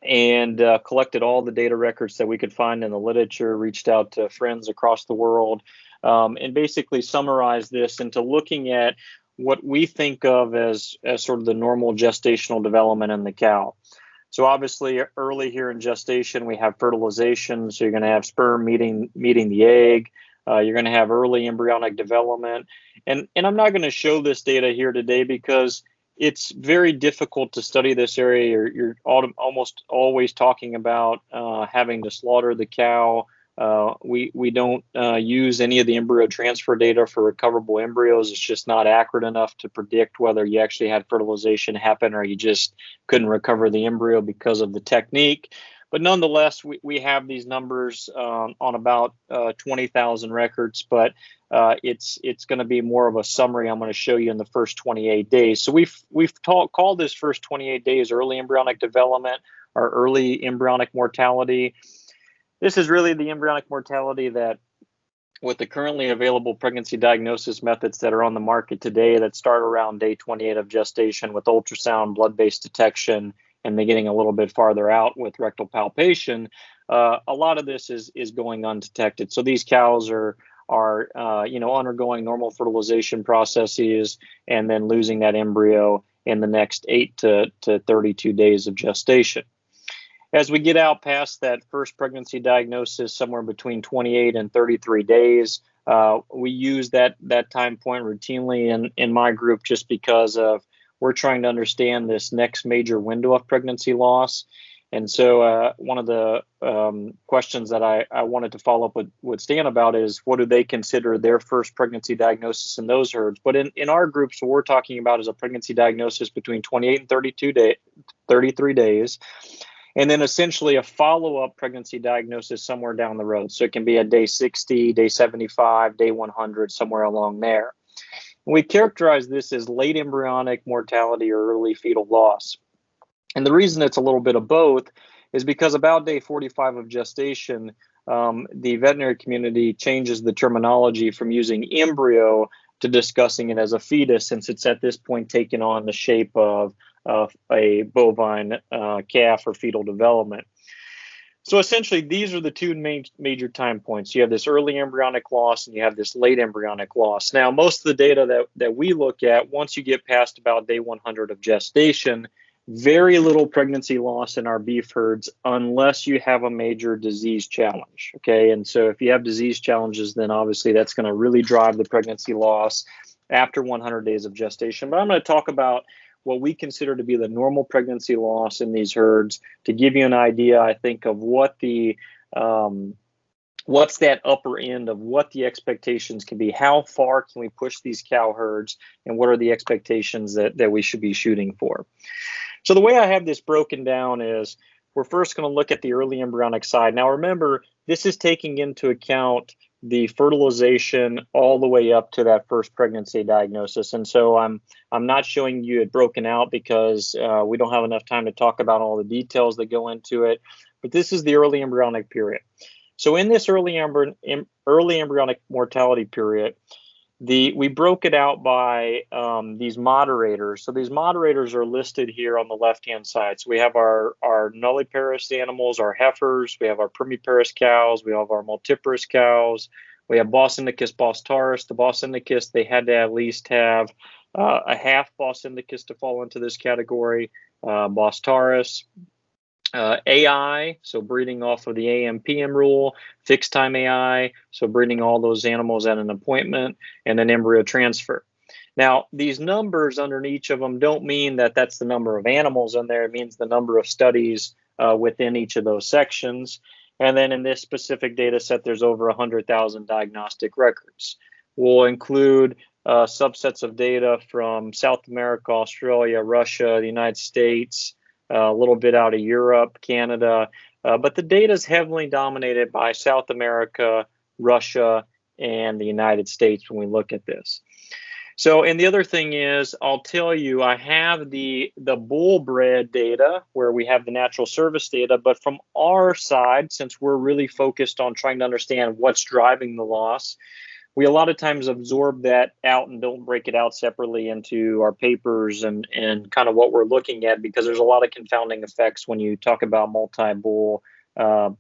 and collected all the data records that we could find in the literature, reached out to friends across the world, and basically summarized this into looking at what we think of as sort of the normal gestational development in the cow. So obviously early here in gestation, we have fertilization. So you're going to have sperm meeting the egg. You're going to have early embryonic development. And I'm not going to show this data here today because it's very difficult to study this area. You're almost always talking about having to slaughter the cow. We don't use any of the embryo transfer data for recoverable embryos. It's just not accurate enough to predict whether you actually had fertilization happen or you just couldn't recover the embryo because of the technique. But nonetheless, we have these numbers on about 20,000 records, but it's going to be more of a summary I'm going to show you in the first 28 days. So we've called this first 28 days early embryonic development or early embryonic mortality. This is really the embryonic mortality that, with the currently available pregnancy diagnosis methods that are on the market today that start around day 28 of gestation with ultrasound, blood-based detection, and then getting a little bit farther out with rectal palpation, a lot of this is going undetected. So these cows are undergoing normal fertilization processes and then losing that embryo in the next 8 to 32 days of gestation. As we get out past that first pregnancy diagnosis, somewhere between 28 and 33 days, we use that time point routinely in my group just because we're trying to understand this next major window of pregnancy loss. And so one of the questions that I wanted to follow up with Stan about is, what do they consider their first pregnancy diagnosis in those herds? But in our groups, what we're talking about is a pregnancy diagnosis between 28 and 33 days. And then essentially a follow-up pregnancy diagnosis somewhere down the road. So it can be at day 60, day 75, day 100, somewhere along there. And we characterize this as late embryonic mortality or early fetal loss. And the reason it's a little bit of both is because about day 45 of gestation, the veterinary community changes the terminology from using embryo to discussing it as a fetus, since it's at this point taken on the shape of a bovine calf or fetal development. So essentially, these are the two major time points. You have this early embryonic loss and you have this late embryonic loss. Now, most of the data that we look at, once you get past about day 100 of gestation, very little pregnancy loss in our beef herds unless you have a major disease challenge. Okay, and so if you have disease challenges, then obviously that's going to really drive the pregnancy loss after 100 days of gestation. But I'm going to talk about what we consider to be the normal pregnancy loss in these herds to give you an idea, I think, of what the what's that upper end of what the expectations can be. How far can we push these cow herds, and what are the expectations that we should be shooting for? So the way I have this broken down is we're first going to look at the early embryonic side. Now remember, this is taking into account the fertilization all the way up to that first pregnancy diagnosis. And so I'm not showing you it broken out because we don't have enough time to talk about all the details that go into it. But this is the early embryonic period. So in this early embryonic mortality period, we broke it out by these moderators. So these moderators are listed here on the left-hand side. So we have our nulliparous animals, our heifers, we have our primiparous cows, we have our multiparous cows, we have Bos indicus, Bos taurus. The Bos indicus, they had to at least have a half Bos indicus to fall into this category. Bos taurus. AI, so breeding off of the AM/PM rule, fixed time AI, so breeding all those animals at an appointment, and then embryo transfer. Now, these numbers underneath each of them don't mean that that's the number of animals in there. It means the number of studies within each of those sections. And then in this specific data set, there's over 100,000 diagnostic records. We'll include subsets of data from South America, Australia, Russia, the United States, a little bit out of Europe, Canada, but the data is heavily dominated by South America, Russia, and the United States when we look at this. So, and the other thing is, I'll tell you, I have the bull bred data where we have the natural service data, but from our side, since we're really focused on trying to understand what's driving the loss, we a lot of times absorb that out and don't break it out separately into our papers and kind of what we're looking at, because there's a lot of confounding effects when you talk about multi-bull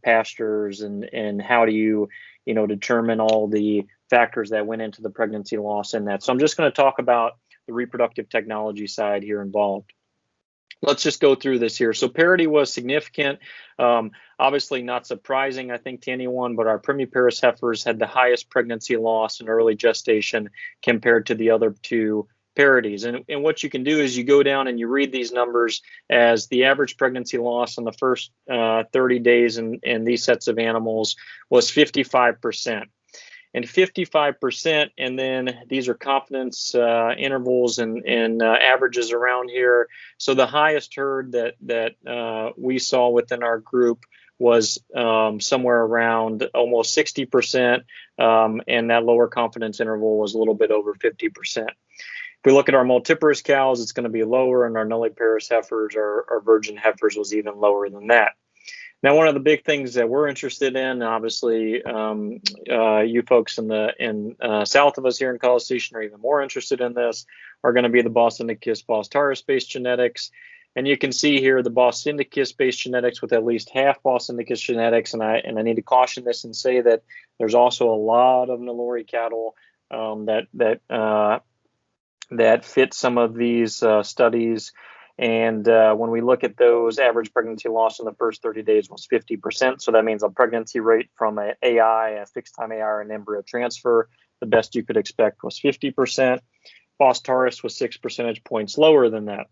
pastures and how do you determine all the factors that went into the pregnancy loss in that. So I'm just going to talk about the reproductive technology side here involved. Let's just go through this here. So parity was significant. Obviously not surprising, I think, to anyone, but our primiparous heifers had the highest pregnancy loss in early gestation compared to the other two parities. And what you can do is you go down and you read these numbers as the average pregnancy loss in the first 30 days in these sets of animals was 55%. And 55%, and then these are confidence intervals and averages around here. So the highest herd that we saw within our group was somewhere around almost 60%, and that lower confidence interval was a little bit over 50%. If we look at our multiparous cows, it's going to be lower, and our nulliparous heifers, our virgin heifers, was even lower than that. Now, one of the big things that we're interested in, obviously, you folks in south of us here in College Station are even more interested in this, are going to be the Bos indicus, Bos taurus based genetics. And you can see here the Bos indicus-based genetics with at least half Bos indicus genetics, and I need to caution this and say that there's also a lot of Nelore cattle that fit some of these studies. And when we look at those, average pregnancy loss in the first 30 days was 50%. So that means a pregnancy rate from an AI, a fixed time AI, or an embryo transfer, the best you could expect was 50%. Bos taurus was 6 percentage points lower than that.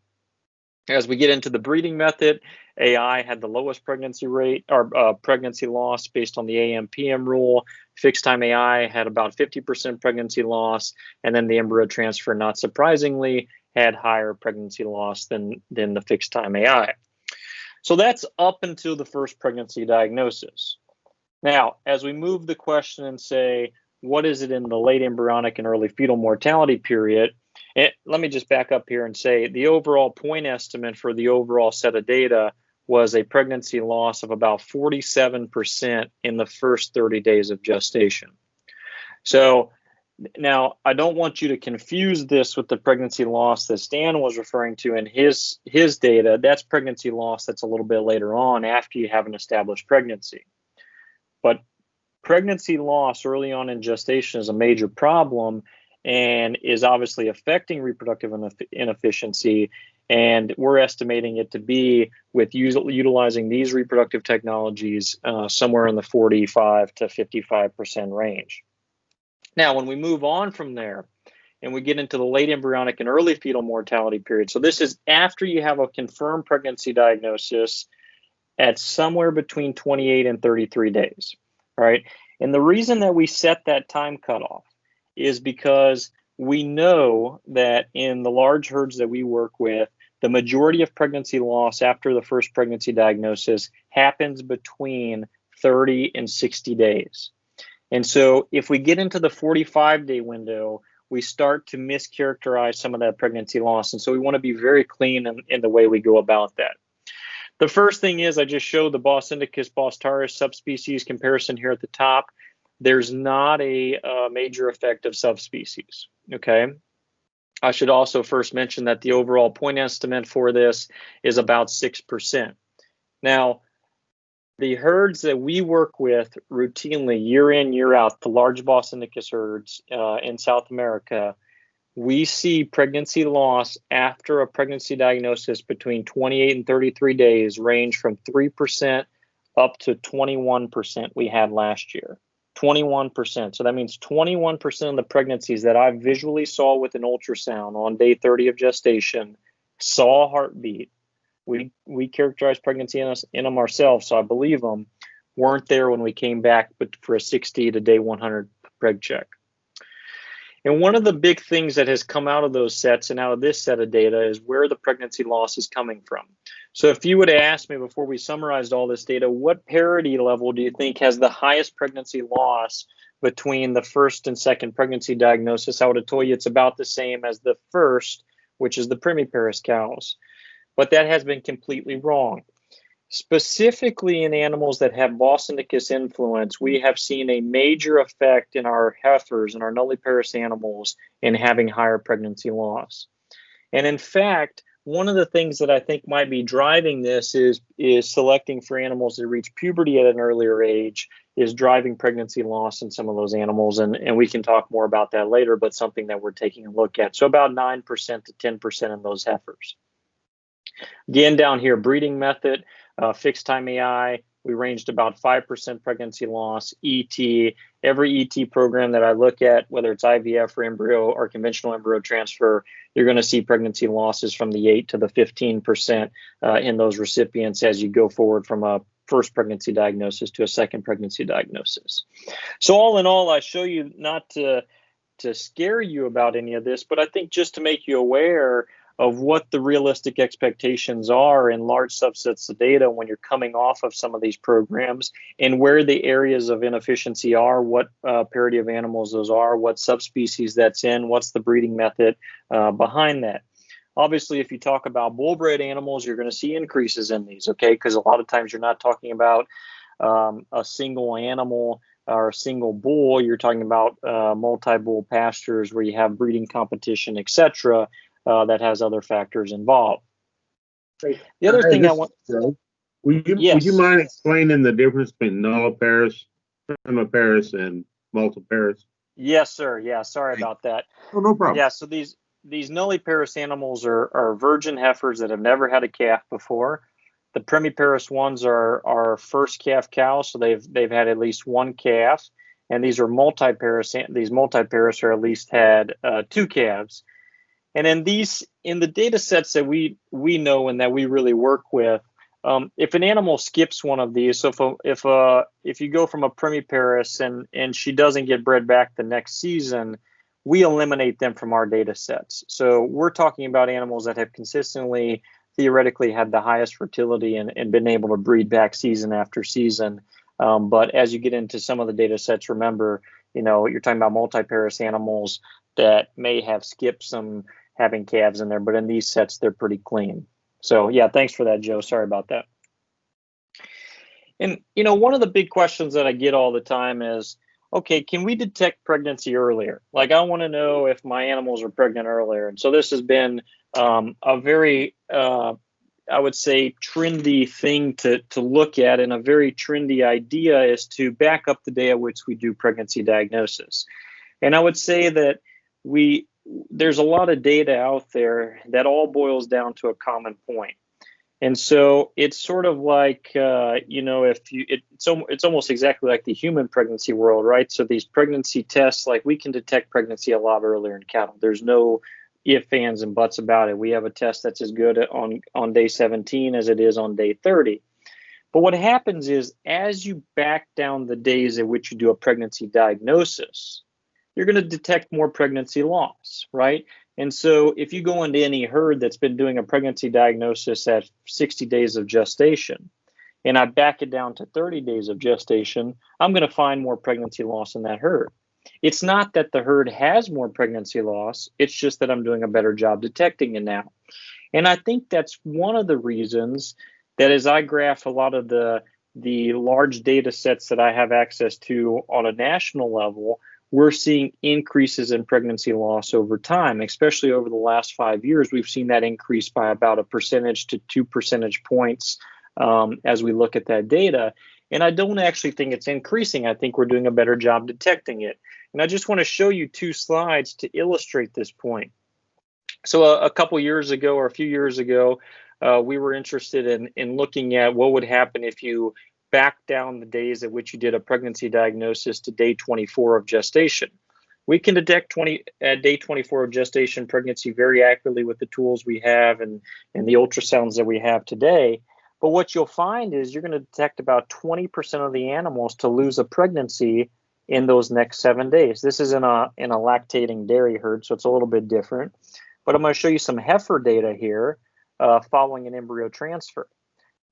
As we get into the breeding method, AI had the lowest pregnancy rate or pregnancy loss based on the AM/PM rule. Fixed time AI had about 50% pregnancy loss, and then the embryo transfer, not surprisingly, had higher pregnancy loss than the fixed time AI. So that's up until the first pregnancy diagnosis. Now, as we move the question and say, what is it in the late embryonic and early fetal mortality period? Let me just back up here and say the overall point estimate for the overall set of data was a pregnancy loss of about 47% in the first 30 days of gestation. So now I don't want you to confuse this with the pregnancy loss that Stan was referring to in his data. That's pregnancy loss that's a little bit later on after you have an established pregnancy. But pregnancy loss early on in gestation is a major problem and is obviously affecting reproductive inefficiency. And we're estimating it to be, with utilizing these reproductive technologies, somewhere in the 45 to 55% range. Now, when we move on from there and we get into the late embryonic and early fetal mortality period, so this is after you have a confirmed pregnancy diagnosis at somewhere between 28 and 33 days, right? And the reason that we set that time cutoff is because we know that in the large herds that we work with, the majority of pregnancy loss after the first pregnancy diagnosis happens between 30 and 60 days. And so if we get into the 45-day window, we start to mischaracterize some of that pregnancy loss. And so we want to be very clean in the way we go about that. The first thing is I just showed the Bos indicus, Bos taurus subspecies comparison here at the top. There's not a major effect of subspecies, okay? I should also first mention that the overall point estimate for this is about 6%. Now, the herds that we work with routinely, year in, year out, the large Bos indicus herds in South America, we see pregnancy loss after a pregnancy diagnosis between 28 and 33 days range from 3% up to 21% we had last year. 21%. So that means 21% of the pregnancies that I visually saw with an ultrasound on day 30 of gestation saw a heartbeat. We characterized pregnancy in them ourselves, so I believe them, weren't there when we came back for a 60 to day 100 preg check. And one of the big things that has come out of those sets and out of this set of data is where the pregnancy loss is coming from. So if you would have asked me before we summarized all this data, what parity level do you think has the highest pregnancy loss between the first and second pregnancy diagnosis, I would have told you it's about the same as the first, which is the primiparous cows. But that has been completely wrong. Specifically in animals that have Bos indicus influence, we have seen a major effect in our heifers and our nulliparous animals in having higher pregnancy loss. And in fact, one of the things that I think might be driving this is selecting for animals that reach puberty at an earlier age is driving pregnancy loss in some of those animals. And we can talk more about that later, but something that we're taking a look at. So about 9% to 10% in those heifers. Again, down here, breeding method, fixed time AI, we ranged about 5% pregnancy loss. ET, every ET program that I look at, whether it's IVF or embryo or conventional embryo transfer, you're going to see pregnancy losses from the 8 to the 15% in those recipients as you go forward from a first pregnancy diagnosis to a second pregnancy diagnosis. So all in all, I show you not to scare you about any of this, but I think just to make you aware of what the realistic expectations are in large subsets of data when you're coming off of some of these programs and where the areas of inefficiency are, what parity of animals those are, what subspecies that's in, what's the breeding method behind that. Obviously, if you talk about bull-bred animals, you're going to see increases in these, okay? Because a lot of times you're not talking about a single animal or a single bull. You're talking about multi-bull pastures where you have breeding competition, etc., that has other factors involved. The other thing I this want. is Joe. Would you Yes. mind explaining the difference between nulliparous, primiparous, and multiparous? Yes, sir. Yeah, sorry about that. Oh, no problem. Yeah, so these nulliparous animals are virgin heifers that have never had a calf before. The primiparous ones are first calf cows, so they've had at least one calf, and these are multiparous. These multiparous are at least had two calves. And in the data sets that we know and that we really work with, if an animal skips one of these, so if you go from a primiparous and she doesn't get bred back the next season, we eliminate them from our data sets. So we're talking about animals that have consistently, theoretically, had the highest fertility and been able to breed back season after season. But as you get into some of the data sets, remember, you're talking about multiparous animals that may have skipped some having calves in there, but in these sets, they're pretty clean. So yeah, thanks for that, Joe. Sorry about that. And, one of the big questions that I get all the time is, okay, can we detect pregnancy earlier? Like, I want to know if my animals are pregnant earlier. And so this has been a very, I would say, trendy thing to look at, and a very trendy idea is to back up the day at which we do pregnancy diagnosis. And I would say that there's a lot of data out there that all boils down to a common point. And so it's sort of like, it's almost exactly like the human pregnancy world, right? So these pregnancy tests, like, we can detect pregnancy a lot earlier in cattle. There's no ifs, ands, and buts about it. We have a test that's as good on day 17 as it is on day 30. But what happens is, as you back down the days at which you do a pregnancy diagnosis, you're going to detect more pregnancy loss, right? And so if you go into any herd that's been doing a pregnancy diagnosis at 60 days of gestation, and I back it down to 30 days of gestation, I'm going to find more pregnancy loss in that herd. It's not that the herd has more pregnancy loss, it's just that I'm doing a better job detecting it now. And I think that's one of the reasons that, as I graph a lot of the large data sets that I have access to on a national level, we're seeing increases in pregnancy loss over time, especially over the last 5 years. We've seen that increase by about 1% to 2 percentage points as we look at that data. And I don't actually think it's increasing. I think we're doing a better job detecting it. And I just want to show you two slides to illustrate this point. So a couple years ago, or a few years ago, we were interested in looking at what would happen if you back down the days at which you did a pregnancy diagnosis to day 24 of gestation. We can detect at day 24 of gestation pregnancy very accurately with the tools we have and the ultrasounds that we have today. But what you'll find is you're going to detect about 20% of the animals to lose a pregnancy in those next 7 days. This is in a lactating dairy herd, so it's a little bit different. But I'm going to show you some heifer data here following an embryo transfer.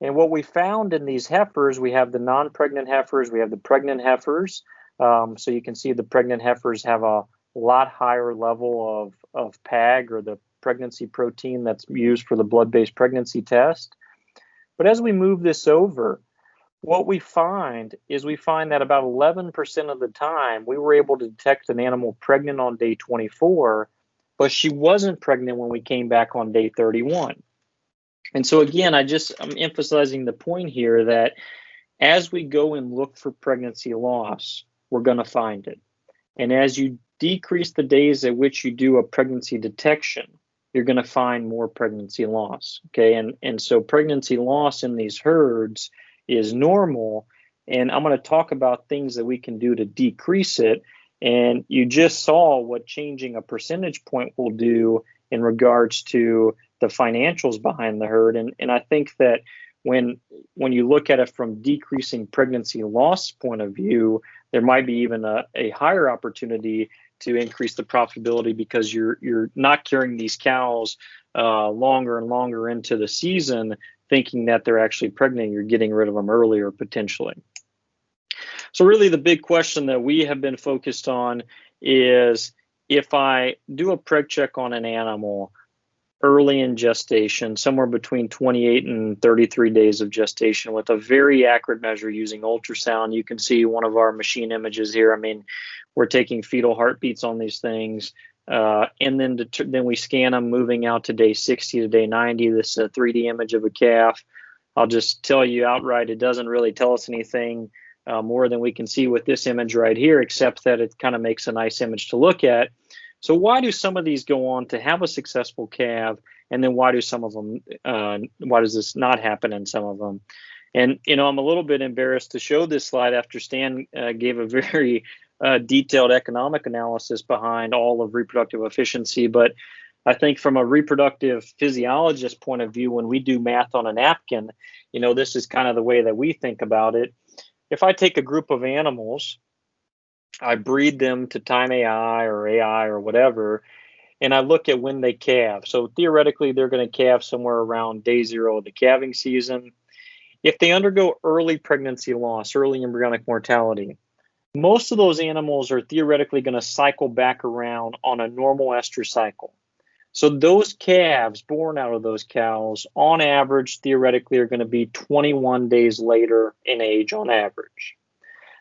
And what we found in these heifers, we have the non-pregnant heifers, we have the pregnant heifers. So you can see the pregnant heifers have a lot higher level of PAG, or the pregnancy protein that's used for the blood-based pregnancy test. But as we move this over, what we find that about 11% of the time we were able to detect an animal pregnant on day 24, but she wasn't pregnant when we came back on day 31. And so again, I'm emphasizing the point here that as we go and look for pregnancy loss, we're going to find it. And as you decrease the days at which you do a pregnancy detection, you're going to find more pregnancy loss. Okay, and so pregnancy loss in these herds is normal. And I'm going to talk about things that we can do to decrease it. And you just saw what changing a percentage point will do in regards to the financials behind the herd. And I think that when you look at it from decreasing pregnancy loss point of view, there might be even a higher opportunity to increase the profitability, because you're not carrying these cows longer and longer into the season thinking that they're actually pregnant. You're getting rid of them earlier potentially. So really the big question that we have been focused on is, if I do a preg check on an animal early in gestation, somewhere between 28 and 33 days of gestation, with a very accurate measure using ultrasound. You can see one of our machine images here. I mean, we're taking fetal heartbeats on these things. And then we scan them moving out to day 60 to day 90. This is a 3D image of a calf. I'll just tell you outright, it doesn't really tell us anything more than we can see with this image right here, except that it kind of makes a nice image to look at. So why do some of these go on to have a successful calf, and then why do some of them, why does this not happen in some of them? And, I'm a little bit embarrassed to show this slide after Stan gave a very detailed economic analysis behind all of reproductive efficiency. But I think from a reproductive physiologist point of view, when we do math on a napkin, this is kind of the way that we think about it. If I take a group of animals, I breed them to time AI or whatever, and I look at when they calve. So theoretically, they're going to calve somewhere around day 0 of the calving season. If they undergo early pregnancy loss, early embryonic mortality, most of those animals are theoretically going to cycle back around on a normal estrus cycle. So those calves born out of those cows, on average, theoretically, are going to be 21 days later in age on average.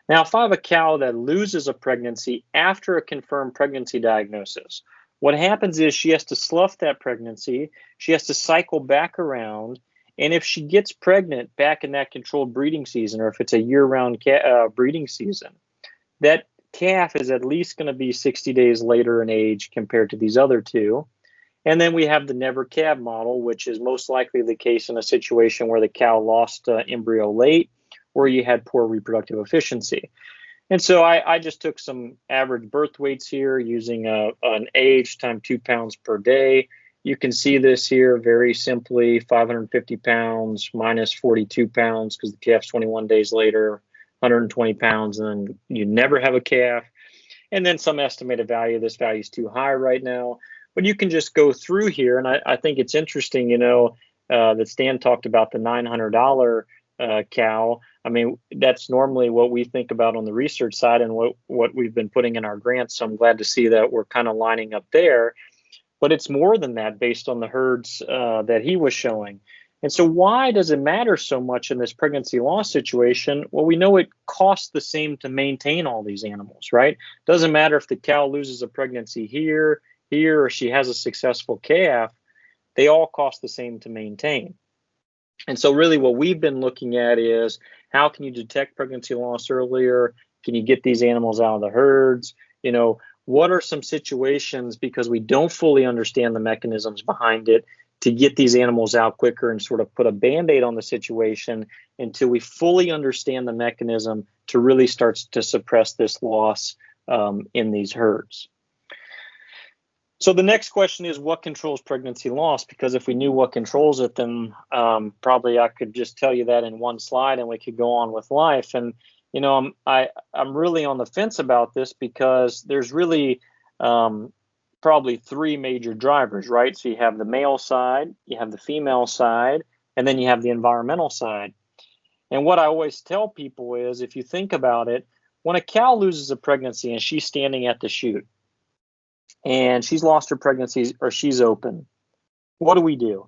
Now, if I have a cow that loses a pregnancy after a confirmed pregnancy diagnosis, what happens is she has to slough that pregnancy, she has to cycle back around, and if she gets pregnant back in that controlled breeding season, or if it's a year-round breeding season, that calf is at least going to be 60 days later in age compared to these other two. And then we have the never calve model, which is most likely the case in a situation where the cow lost embryo late, or you had poor reproductive efficiency. And so I just took some average birth weights here using an age times 2 pounds per day. You can see this here very simply, 550 pounds minus 42 pounds because the calf's 21 days later, 120 pounds, and then you never have a calf. And then some estimated value. This value is too high right now. But you can just go through here, and I think it's interesting, that Stan talked about the $900 cow. I mean, that's normally what we think about on the research side and what we've been putting in our grants. So I'm glad to see that we're kind of lining up there. But it's more than that based on the herds that he was showing. And so why does it matter so much in this pregnancy loss situation? Well, we know it costs the same to maintain all these animals, right? Doesn't matter if the cow loses a pregnancy here, or she has a successful calf, they all cost the same to maintain. And so really what we've been looking at is how can you detect pregnancy loss earlier? Can you get these animals out of the herds? What are some situations, because we don't fully understand the mechanisms behind it, to get these animals out quicker and sort of put a Band-Aid on the situation until we fully understand the mechanism to really start to suppress this loss in these herds. So the next question is, what controls pregnancy loss? Because if we knew what controls it, then probably I could just tell you that in one slide and we could go on with life. And, I'm really on the fence about this because there's really probably 3 major drivers, right? So you have the male side, you have the female side, and then you have the environmental side. And what I always tell people is, if you think about it, when a cow loses a pregnancy and she's standing at the chute, and she's lost her pregnancy or she's open, what do?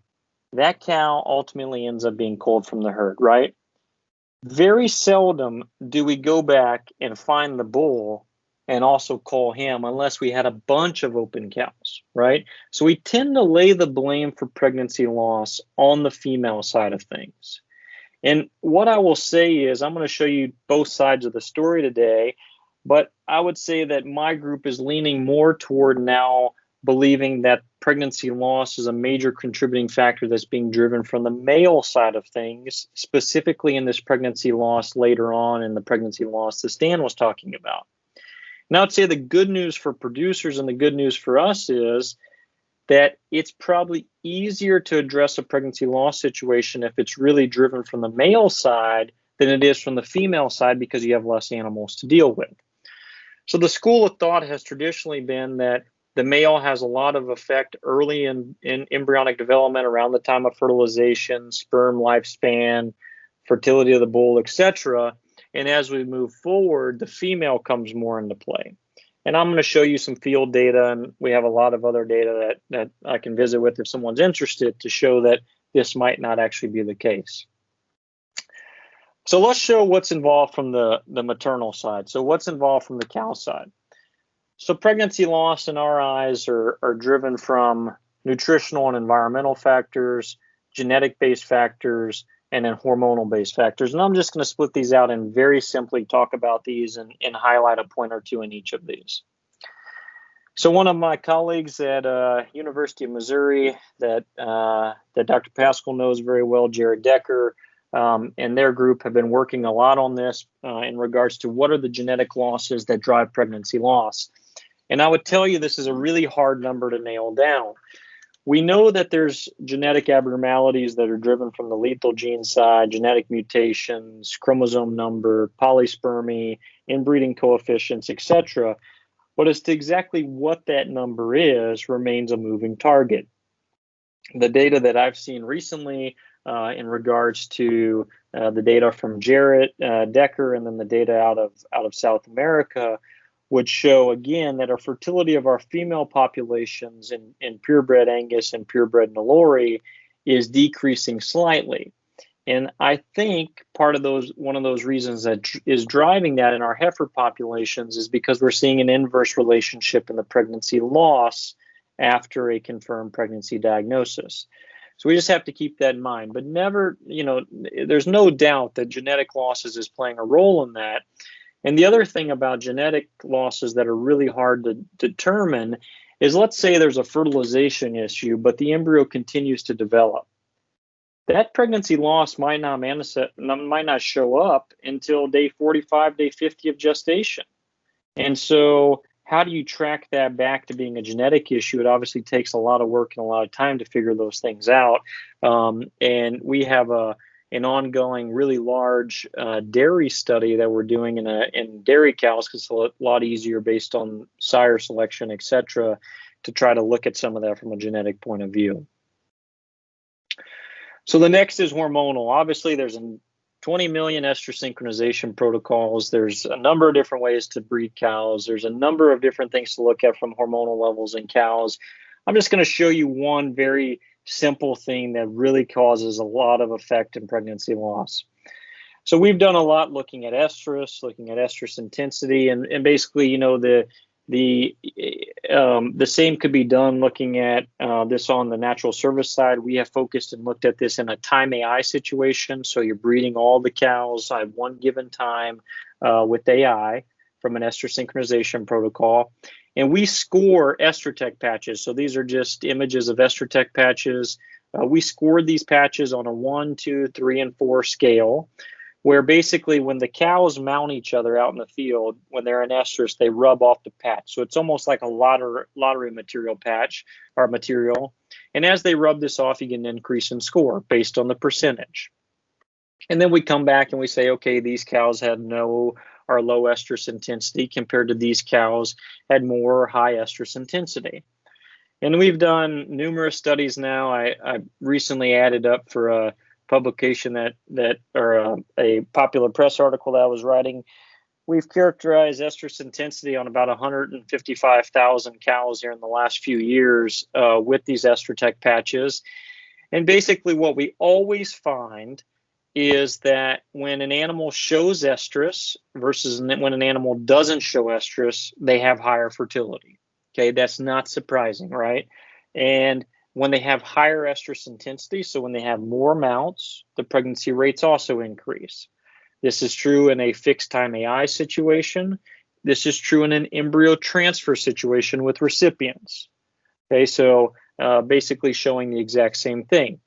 That cow ultimately ends up being culled from the herd, right? Very seldom do we go back and find the bull and also cull him unless we had a bunch of open cows, right? So we tend to lay the blame for pregnancy loss on the female side of things. And what I will say is, I'm going to show you both sides of the story today. But I would say that my group is leaning more toward now believing that pregnancy loss is a major contributing factor that's being driven from the male side of things, specifically in this pregnancy loss later on in the pregnancy loss that Stan was talking about. Now, I'd say the good news for producers and the good news for us is that it's probably easier to address a pregnancy loss situation if it's really driven from the male side than it is from the female side because you have less animals to deal with. So the school of thought has traditionally been that the male has a lot of effect early in embryonic development around the time of fertilization, sperm lifespan, fertility of the bull, etc. And as we move forward, the female comes more into play. And I'm going to show you some field data, and we have a lot of other data that I can visit with if someone's interested to show that this might not actually be the case. So let's show what's involved from the maternal side. So what's involved from the cow side? So pregnancy loss in our eyes are driven from nutritional and environmental factors, genetic-based factors, and then hormonal-based factors. And I'm just going to split these out and very simply talk about these and highlight a point or two in each of these. So one of my colleagues at University of Missouri that Dr. Pascal knows very well, Jared Decker, and their group have been working a lot on this in regards to what are the genetic losses that drive pregnancy loss. And I would tell you this is a really hard number to nail down. We know that there's genetic abnormalities that are driven from the lethal gene side, genetic mutations, chromosome number, polyspermy, inbreeding coefficients, etc. But as to exactly what that number is remains a moving target. The data that I've seen recently in regards to the data from Jared Decker and then the data out of South America would show again that our fertility of our female populations in purebred Angus and purebred Nelore is decreasing slightly. And I think one of those reasons that is driving that in our heifer populations is because we're seeing an inverse relationship in the pregnancy loss after a confirmed pregnancy diagnosis. So we just have to keep that in mind, but never, there's no doubt that genetic losses is playing a role in that. And the other thing about genetic losses that are really hard to determine is, let's say there's a fertilization issue, but the embryo continues to develop. That pregnancy loss might not show up until day 45, day 50 of gestation. And so how do you track that back to being a genetic issue? It obviously takes a lot of work and a lot of time to figure those things out. And we have an ongoing, really large dairy study that we're doing in dairy cows, because it's a lot easier based on sire selection, et cetera, to try to look at some of that from a genetic point of view. So the next is hormonal. Obviously, there's 20 million estrus synchronization protocols. There's a number of different ways to breed cows. There's a number of different things to look at from hormonal levels in cows. I'm just going to show you one very simple thing that really causes a lot of effect in pregnancy loss. So we've done a lot looking at estrus intensity, and basically, the same could be done looking at this on the natural service side. We have focused and looked at this in a time AI situation. So you're breeding all the cows at one given time with AI from an estrus synchronization protocol. And we score estrotech patches. So these are just images of estrotech patches. We scored these patches on a 1, 2, 3, and 4 scale, where basically when the cows mount each other out in the field, when they're in estrus, they rub off the patch. So it's almost like a lottery material patch or material. And as they rub this off, you get an increase in score based on the percentage. And then we come back and we say, okay, these cows had no or low estrus intensity compared to these cows had more or high estrus intensity. And we've done numerous studies now. I recently added up for a publication that a popular press article that I was writing. We've characterized estrus intensity on about 155,000 cows here in the last few years with these estrotech patches. And basically what we always find is that when an animal shows estrus versus when an animal doesn't show estrus, they have higher fertility. Okay, that's not surprising, right? And when they have higher estrus intensity, so when they have more mounts, the pregnancy rates also increase. This is true in a fixed time AI situation. This is true in an embryo transfer situation with recipients. Okay, so basically showing the exact same thing.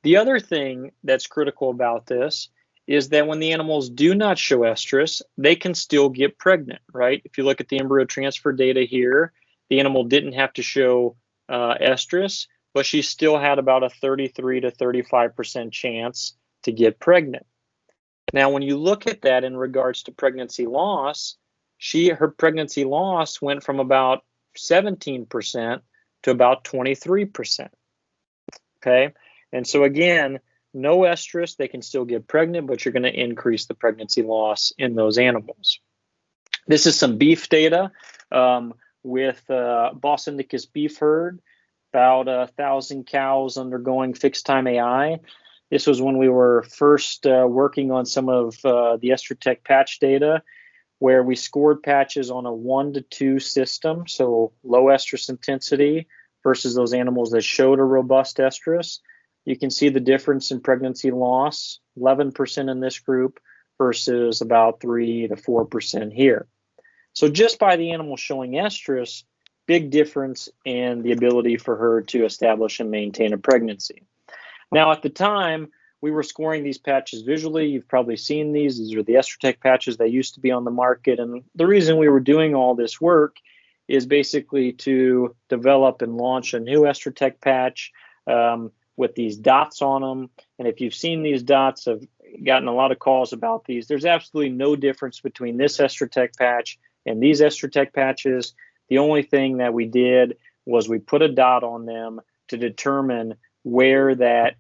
The other thing that's critical about this is that when the animals do not show estrus, they can still get pregnant, right? If you look at the embryo transfer data here, the animal didn't have to show estrus, but she still had about a 33 to 35% chance to get pregnant. Now, when you look at that in regards to pregnancy loss, her pregnancy loss went from about 17% to about 23%. Okay, and so again, no estrus, they can still get pregnant, but you're going to increase the pregnancy loss in those animals. This is some beef data with Bos Indicus beef herd, about 1,000 cows undergoing fixed time AI. This was when we were first working on some of the estrotech patch data. where we scored patches on a 1 to 2 system, so low estrus intensity versus those animals that showed a robust estrus. You can see the difference in pregnancy loss, 11% in this group versus about 3 to 4% here. So just by the animal showing estrus, big difference in the ability for her to establish and maintain a pregnancy. Now, at the time, we were scoring these patches visually. You've probably seen these. These are the Estrotech patches that used to be on the market. And the reason we were doing all this work is basically to develop and launch a new Estrotech patch with these dots on them. And if you've seen these dots, I've gotten a lot of calls about these. There's absolutely no difference between this Estrotech patch and these Estrotech patches. The only thing that we did was we put a dot on them to determine where that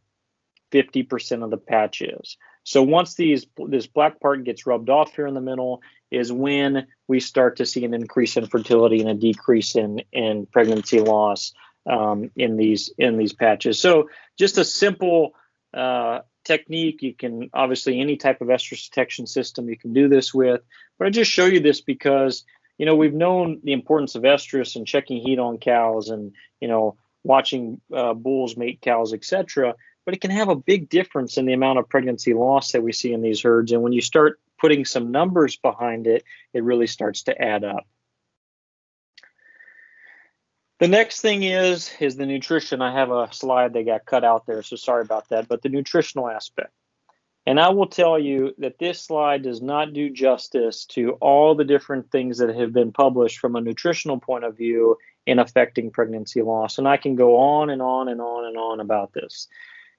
50% of the patch is. So once this black part gets rubbed off here in the middle is when we start to see an increase in fertility and a decrease in pregnancy loss in these patches. So just a simple technique. You can obviously any type of estrus detection system you can do this with, but I just show you this because we've known the importance of estrus and checking heat on cows and watching bulls mate cows, etc. But it can have a big difference in the amount of pregnancy loss that we see in these herds. And when you start putting some numbers behind it, it really starts to add up. The next thing is the nutrition. I have a slide that got cut out there, so sorry about that, but the nutritional aspect. And I will tell you that this slide does not do justice to all the different things that have been published from a nutritional point of view in affecting pregnancy loss. And I can go on and on and on and on about this.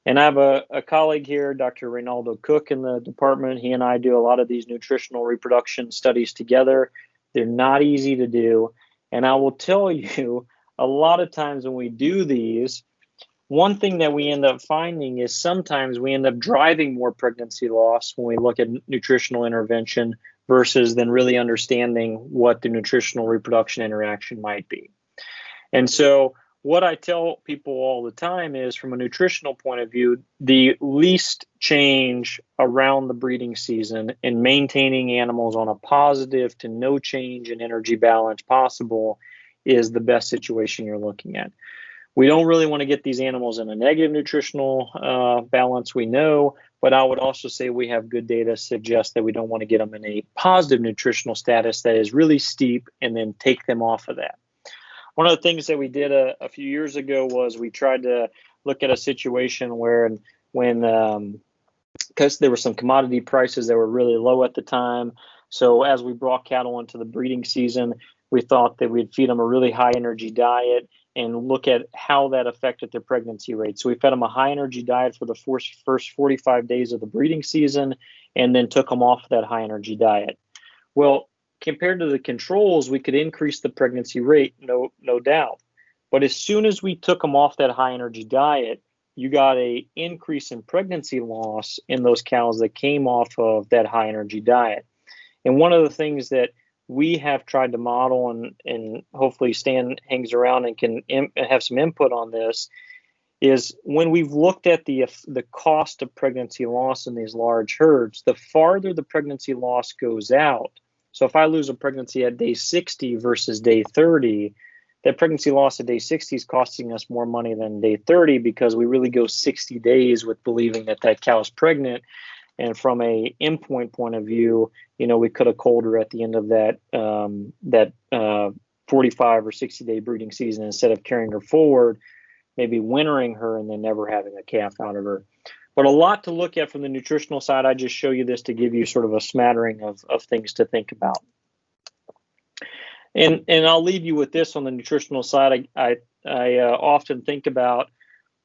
And I have a colleague here, Dr. Reynaldo Cook in the department. He and I do a lot of these nutritional reproduction studies together. They're not easy to do. And I will tell you, a lot of times when we do these, one thing that we end up finding is sometimes we end up driving more pregnancy loss when we look at nutritional intervention versus then really understanding what the nutritional reproduction interaction might be. And so what I tell people all the time is from a nutritional point of view, the least change around the breeding season in maintaining animals on a positive to no change in energy balance possible is the best situation you're looking at. We don't really want to get these animals in a negative nutritional balance, we know, but I would also say we have good data suggest that we don't want to get them in a positive nutritional status that is really steep and then take them off of that. One of the things that we did a few years ago was we tried to look at a situation where when because there were some commodity prices that were really low at the time. So as we brought cattle into the breeding season, we thought that we'd feed them a really high energy diet and look at how that affected their pregnancy rate. So we fed them a high energy diet for the first 45 days of the breeding season and then took them off that high energy diet. Well, compared to the controls, we could increase the pregnancy rate, no doubt. But as soon as we took them off that high energy diet, you got an increase in pregnancy loss in those cows that came off of that high energy diet. And one of the things that we have tried to model and hopefully Stan hangs around and can have some input on this is when we've looked at the cost of pregnancy loss in these large herds, the farther the pregnancy loss goes out. So if I lose a pregnancy at day 60 versus day 30, that pregnancy loss at day 60 is costing us more money than day 30 because we really go 60 days with believing that cow is pregnant. And from a endpoint point of view, we could have culled her at the end of that 45 or 60 day breeding season instead of carrying her forward, maybe wintering her and then never having a calf out of her. But a lot to look at from the nutritional side. I just show you this to give you sort of a smattering of things to think about. And I'll leave you with this on the nutritional side. I often think about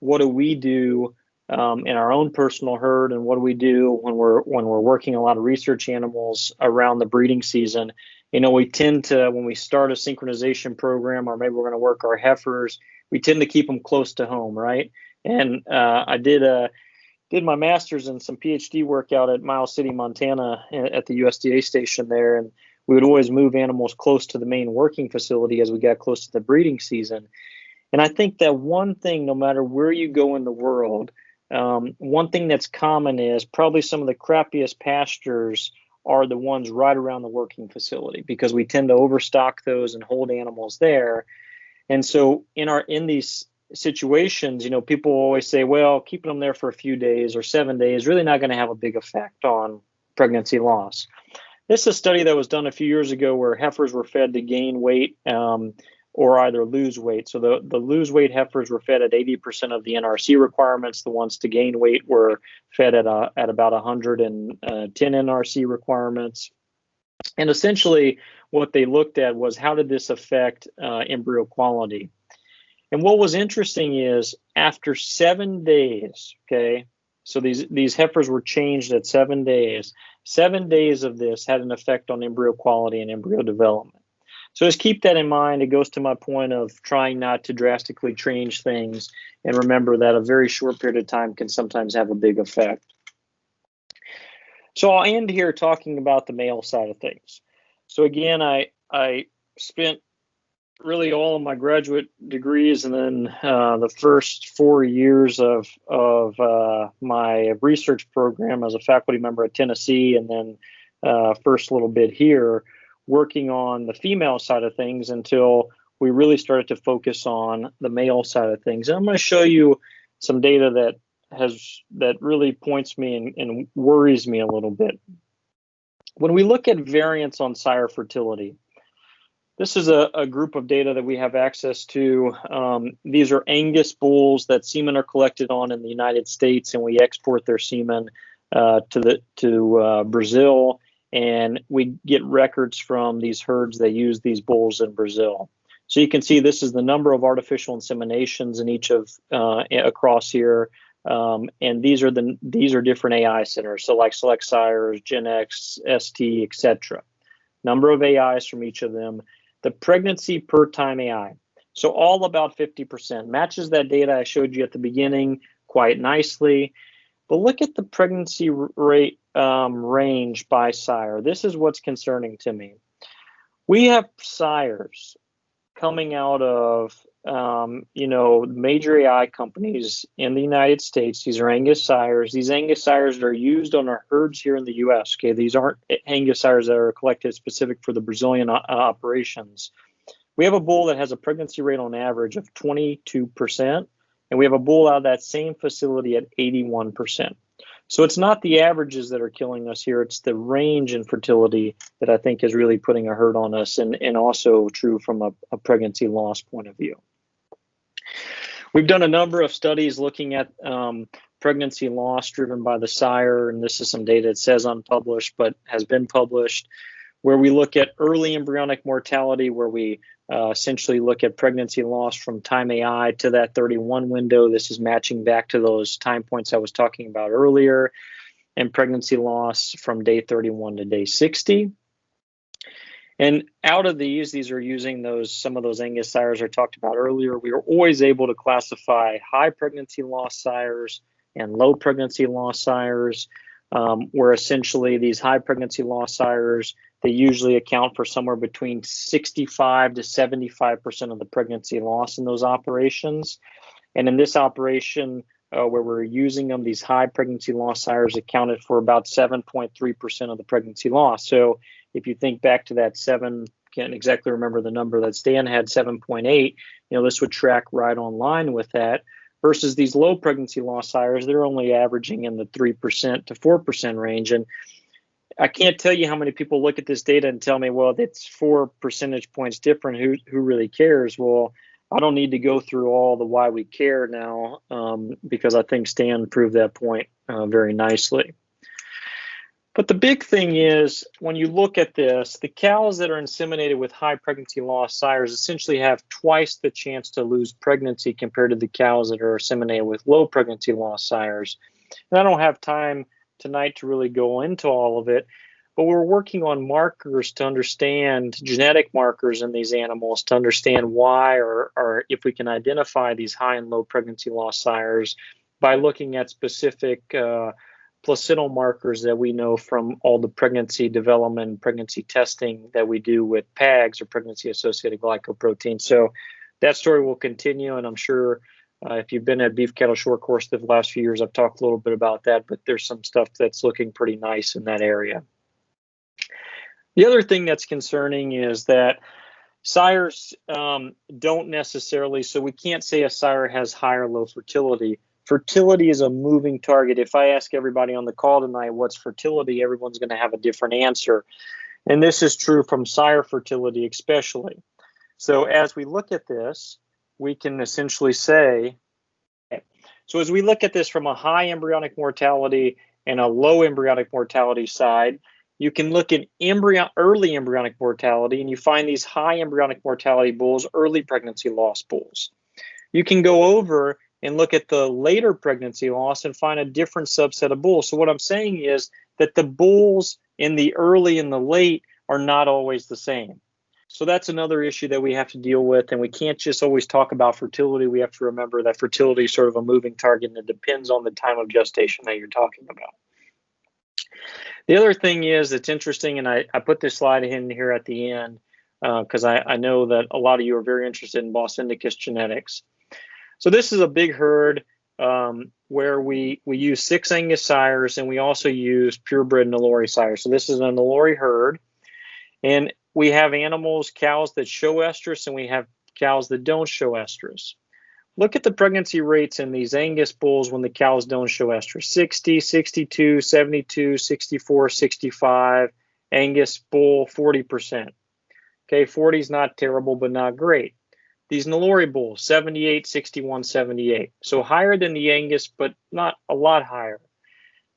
what do we do in our own personal herd, and what do we do when we're working a lot of research animals around the breeding season. We tend to, when we start a synchronization program, or maybe we're going to work our heifers, we tend to keep them close to home, right? And I did my master's and some PhD work out at Miles City, Montana, at the USDA station there, and we would always move animals close to the main working facility as we got close to the breeding season. And I think that one thing, no matter where you go in the world, one thing that's common is probably some of the crappiest pastures are the ones right around the working facility, because we tend to overstock those and hold animals there. And so in these situations, people always say, well, keeping them there for a few days or 7 days really not going to have a big effect on pregnancy loss. This is a study that was done a few years ago where heifers were fed to gain weight or either lose weight. So the lose weight heifers were fed at 80% of the NRC requirements. The ones to gain weight were fed at about 110 NRC requirements. And essentially what they looked at was, how did this affect embryo quality? And what was interesting is, after 7 days, okay, so these heifers were changed at 7 days. 7 days of this had an effect on embryo quality and embryo development. So just keep that in mind. It goes to my point of trying not to drastically change things, and remember that a very short period of time can sometimes have a big effect. So I'll end here talking about the male side of things. So again, I spent really all of my graduate degrees and then the first 4 years of my research program as a faculty member at Tennessee, and then first little bit here working on the female side of things until we really started to focus on the male side of things. And I'm going to show you some data that really points me and worries me a little bit. When we look at variance on sire fertility, this is a group of data that we have access to. These are Angus bulls that semen are collected on in the United States, and we export their semen to Brazil, and we get records from these herds that use these bulls in Brazil. So you can see this is the number of artificial inseminations in each of across here, and these are different AI centers. So like Select Sires, Gen X, ST, etc. Number of AIs from each of them. The pregnancy per time AI. So all about 50%. Matches that data I showed you at the beginning quite nicely. But look at the pregnancy rate range by sire. This is what's concerning to me. We have sires coming out of major AI companies in the United States. These are Angus sires. These Angus sires are used on our herds here in the U.S. Okay, these aren't Angus sires that are collected specific for the Brazilian operations. We have a bull that has a pregnancy rate on average of 22%, and we have a bull out of that same facility at 81%. So it's not the averages that are killing us here, it's the range in fertility that I think is really putting a hurt on us, and also true from a pregnancy loss point of view. We've done a number of studies looking at pregnancy loss driven by the sire, and this is some data that says unpublished but has been published, where we look at early embryonic mortality, where we essentially look at pregnancy loss from time AI to that 31 window. This is matching back to those time points I was talking about earlier, and pregnancy loss from day 31 to day 60. And out of these are using some of those Angus sires I talked about earlier. We are always able to classify high pregnancy loss sires and low pregnancy loss sires, where essentially these high pregnancy loss sires, they usually account for somewhere between 65 to 75% of the pregnancy loss in those operations. And in this operation, where we're using them, these high pregnancy loss sires accounted for about 7.3% of the pregnancy loss. So if you think back to that can't exactly remember the number that Stan had, 7.8, this would track right on line with that, versus these low pregnancy loss sires, they're only averaging in the 3% to 4% range. And I can't tell you how many people look at this data and tell me, well, it's 4 percentage points different. Who really cares? Well, I don't need to go through all the why we care now, because I think Stan proved that point very nicely. But the big thing is, when you look at this, the cows that are inseminated with high pregnancy loss sires essentially have twice the chance to lose pregnancy compared to the cows that are inseminated with low pregnancy loss sires. And I don't have time tonight to really go into all of it, but we're working on markers to understand, genetic markers in these animals, to understand why or if we can identify these high and low pregnancy loss sires by looking at specific placental markers that we know from all the pregnancy development, pregnancy testing that we do with PAGs, or pregnancy-associated glycoprotein. So that story will continue, and I'm sure if you've been at Beef Cattle Short Course the last few years, I've talked a little bit about that, but there's some stuff that's looking pretty nice in that area. The other thing that's concerning is that sires don't necessarily, so we can't say a sire has high or low fertility. Fertility is a moving target. If I ask everybody on the call tonight what's fertility, everyone's going to have a different answer. And this is true from sire fertility especially. So as we look at this, we can essentially say, so as we look at this from a high embryonic mortality and a low embryonic mortality side, you can look at early embryonic mortality, and you find these high embryonic mortality bulls, early pregnancy loss bulls. You can go over and look at the later pregnancy loss and find a different subset of bulls. So what I'm saying is that the bulls in the early and the late are not always the same. So that's another issue that we have to deal with, and we can't just always talk about fertility. We have to remember that fertility is sort of a moving target, and it depends on the time of gestation that you're talking about. The other thing is, it's interesting, and I put this slide in here at the end because I know that a lot of you are very interested in Bos indicus genetics. So this is a big herd where we use 6 Angus sires, and we also use purebred Nelore sires. So this is a Nelore herd, and we have animals, cows that show estrus, and we have cows that don't show estrus. Look at the pregnancy rates in these Angus bulls when the cows don't show estrus. 60, 62, 72, 64, 65. Angus bull, 40%. Okay, 40 is not terrible, but not great. These Nelore bulls, 78, 61, 78. So higher than the Angus, but not a lot higher.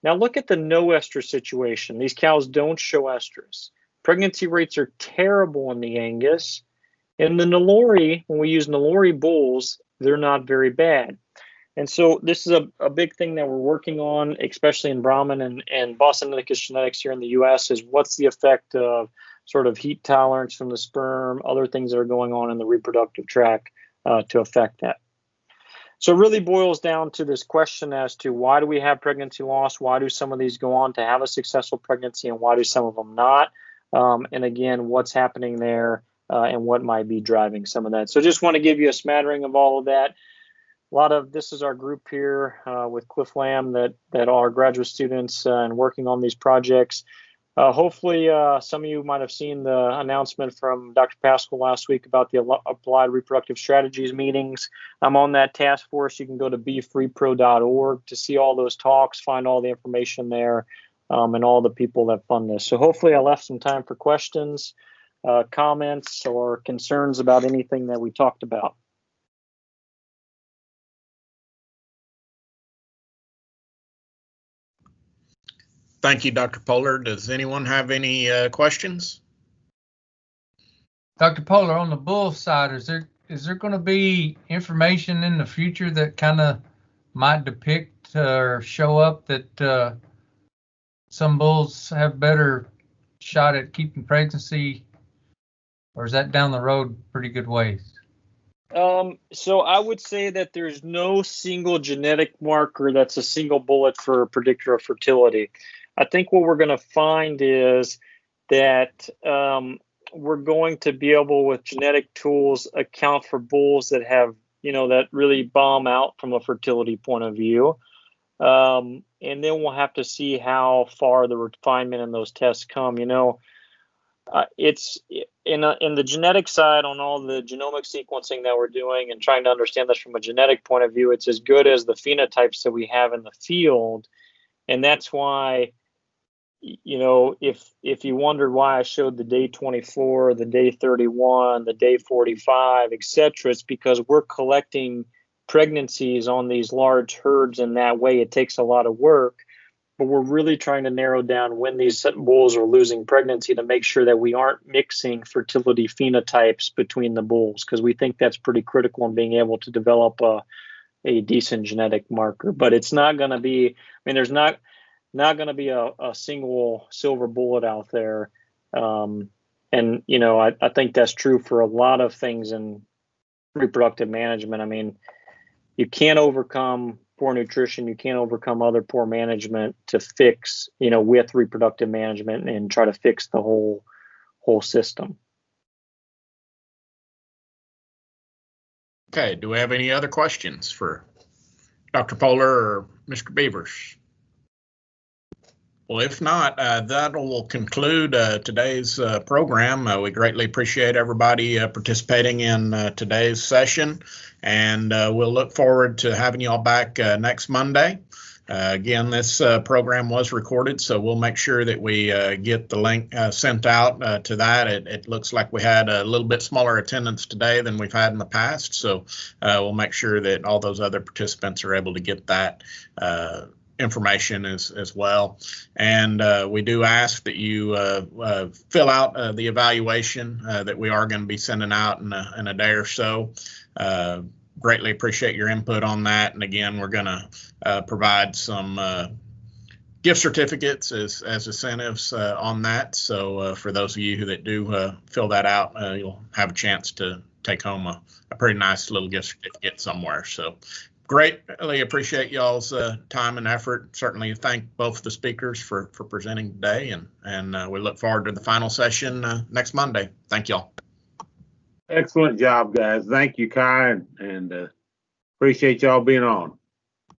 Now look at the no estrus situation. These cows don't show estrus. Pregnancy rates are terrible in the Angus. In the Nelore, when we use Nelore bulls, they're not very bad. And so this is a big thing that we're working on, especially in Brahman and Bos indicus genetics here in the U.S., is what's the effect of sort of heat tolerance from the sperm, other things that are going on in the reproductive tract to affect that. So it really boils down to this question as to why do we have pregnancy loss? Why do some of these go on to have a successful pregnancy, and why do some of them not? And again, what's happening there and what might be driving some of that. So just want to give you a smattering of all of that. This is our group here with Cliff Lamb that are graduate students and working on these projects. Hopefully some of you might have seen the announcement from Dr. Pascal last week about the Applied Reproductive Strategies meetings. I'm on that task force. You can go to beefrepro.org to see all those talks, find all the information there, and all the people that fund this. So hopefully I left some time for questions, comments, or concerns about anything that we talked about. Thank you, Dr. Pohler. Does anyone have any questions? Dr. Pohler, on the bull side, is there going to be information in the future that kind of might depict or show up that some bulls have better shot at keeping pregnancy, or is that down the road pretty good ways? So I would say that there's no single genetic marker that's a single bullet for a predictor of fertility. I think what we're going to find is that we're going to be able, with genetic tools, account for bulls that have, that really bomb out from a fertility point of view. And then we'll have to see how far the refinement in those tests come. It's in the genetic side, on all the genomic sequencing that we're doing and trying to understand this from a genetic point of view, it's as good as the phenotypes that we have in the field. And that's why, if you wondered why I showed the day 24, the day 31, the day 45, etc., it's because we're collecting pregnancies on these large herds in that way. It takes a lot of work, but we're really trying to narrow down when these bulls are losing pregnancy to make sure that we aren't mixing fertility phenotypes between the bulls, because we think that's pretty critical in being able to develop a decent genetic marker. But it's not going to be, there's not going to be a single silver bullet out there. And, I think that's true for a lot of things in reproductive management. You can't overcome poor nutrition. You can't overcome other poor management to fix, with reproductive management and try to fix the whole system. Okay. Do we have any other questions for Dr. Pohler or Mr. Bevers? Well, if not, that will conclude today's program. We greatly appreciate everybody participating in today's session, and we'll look forward to having you all back next Monday. Again, this program was recorded, so we'll make sure that we get the link sent out to that. It looks like we had a little bit smaller attendance today than we've had in the past, so we'll make sure that all those other participants are able to get that information as well. And we do ask that you fill out the evaluation that we are going to be sending out in a day or so. Greatly appreciate your input on that. And again, we're going to provide some gift certificates as incentives on that. So for those of you that do fill that out, you'll have a chance to take home a pretty nice little gift certificate somewhere. So greatly appreciate y'all's time and effort. Certainly thank both the speakers for presenting today, and we look forward to the final session next Monday. Thank y'all. Excellent job, guys. Thank you, Kai, and appreciate y'all being on.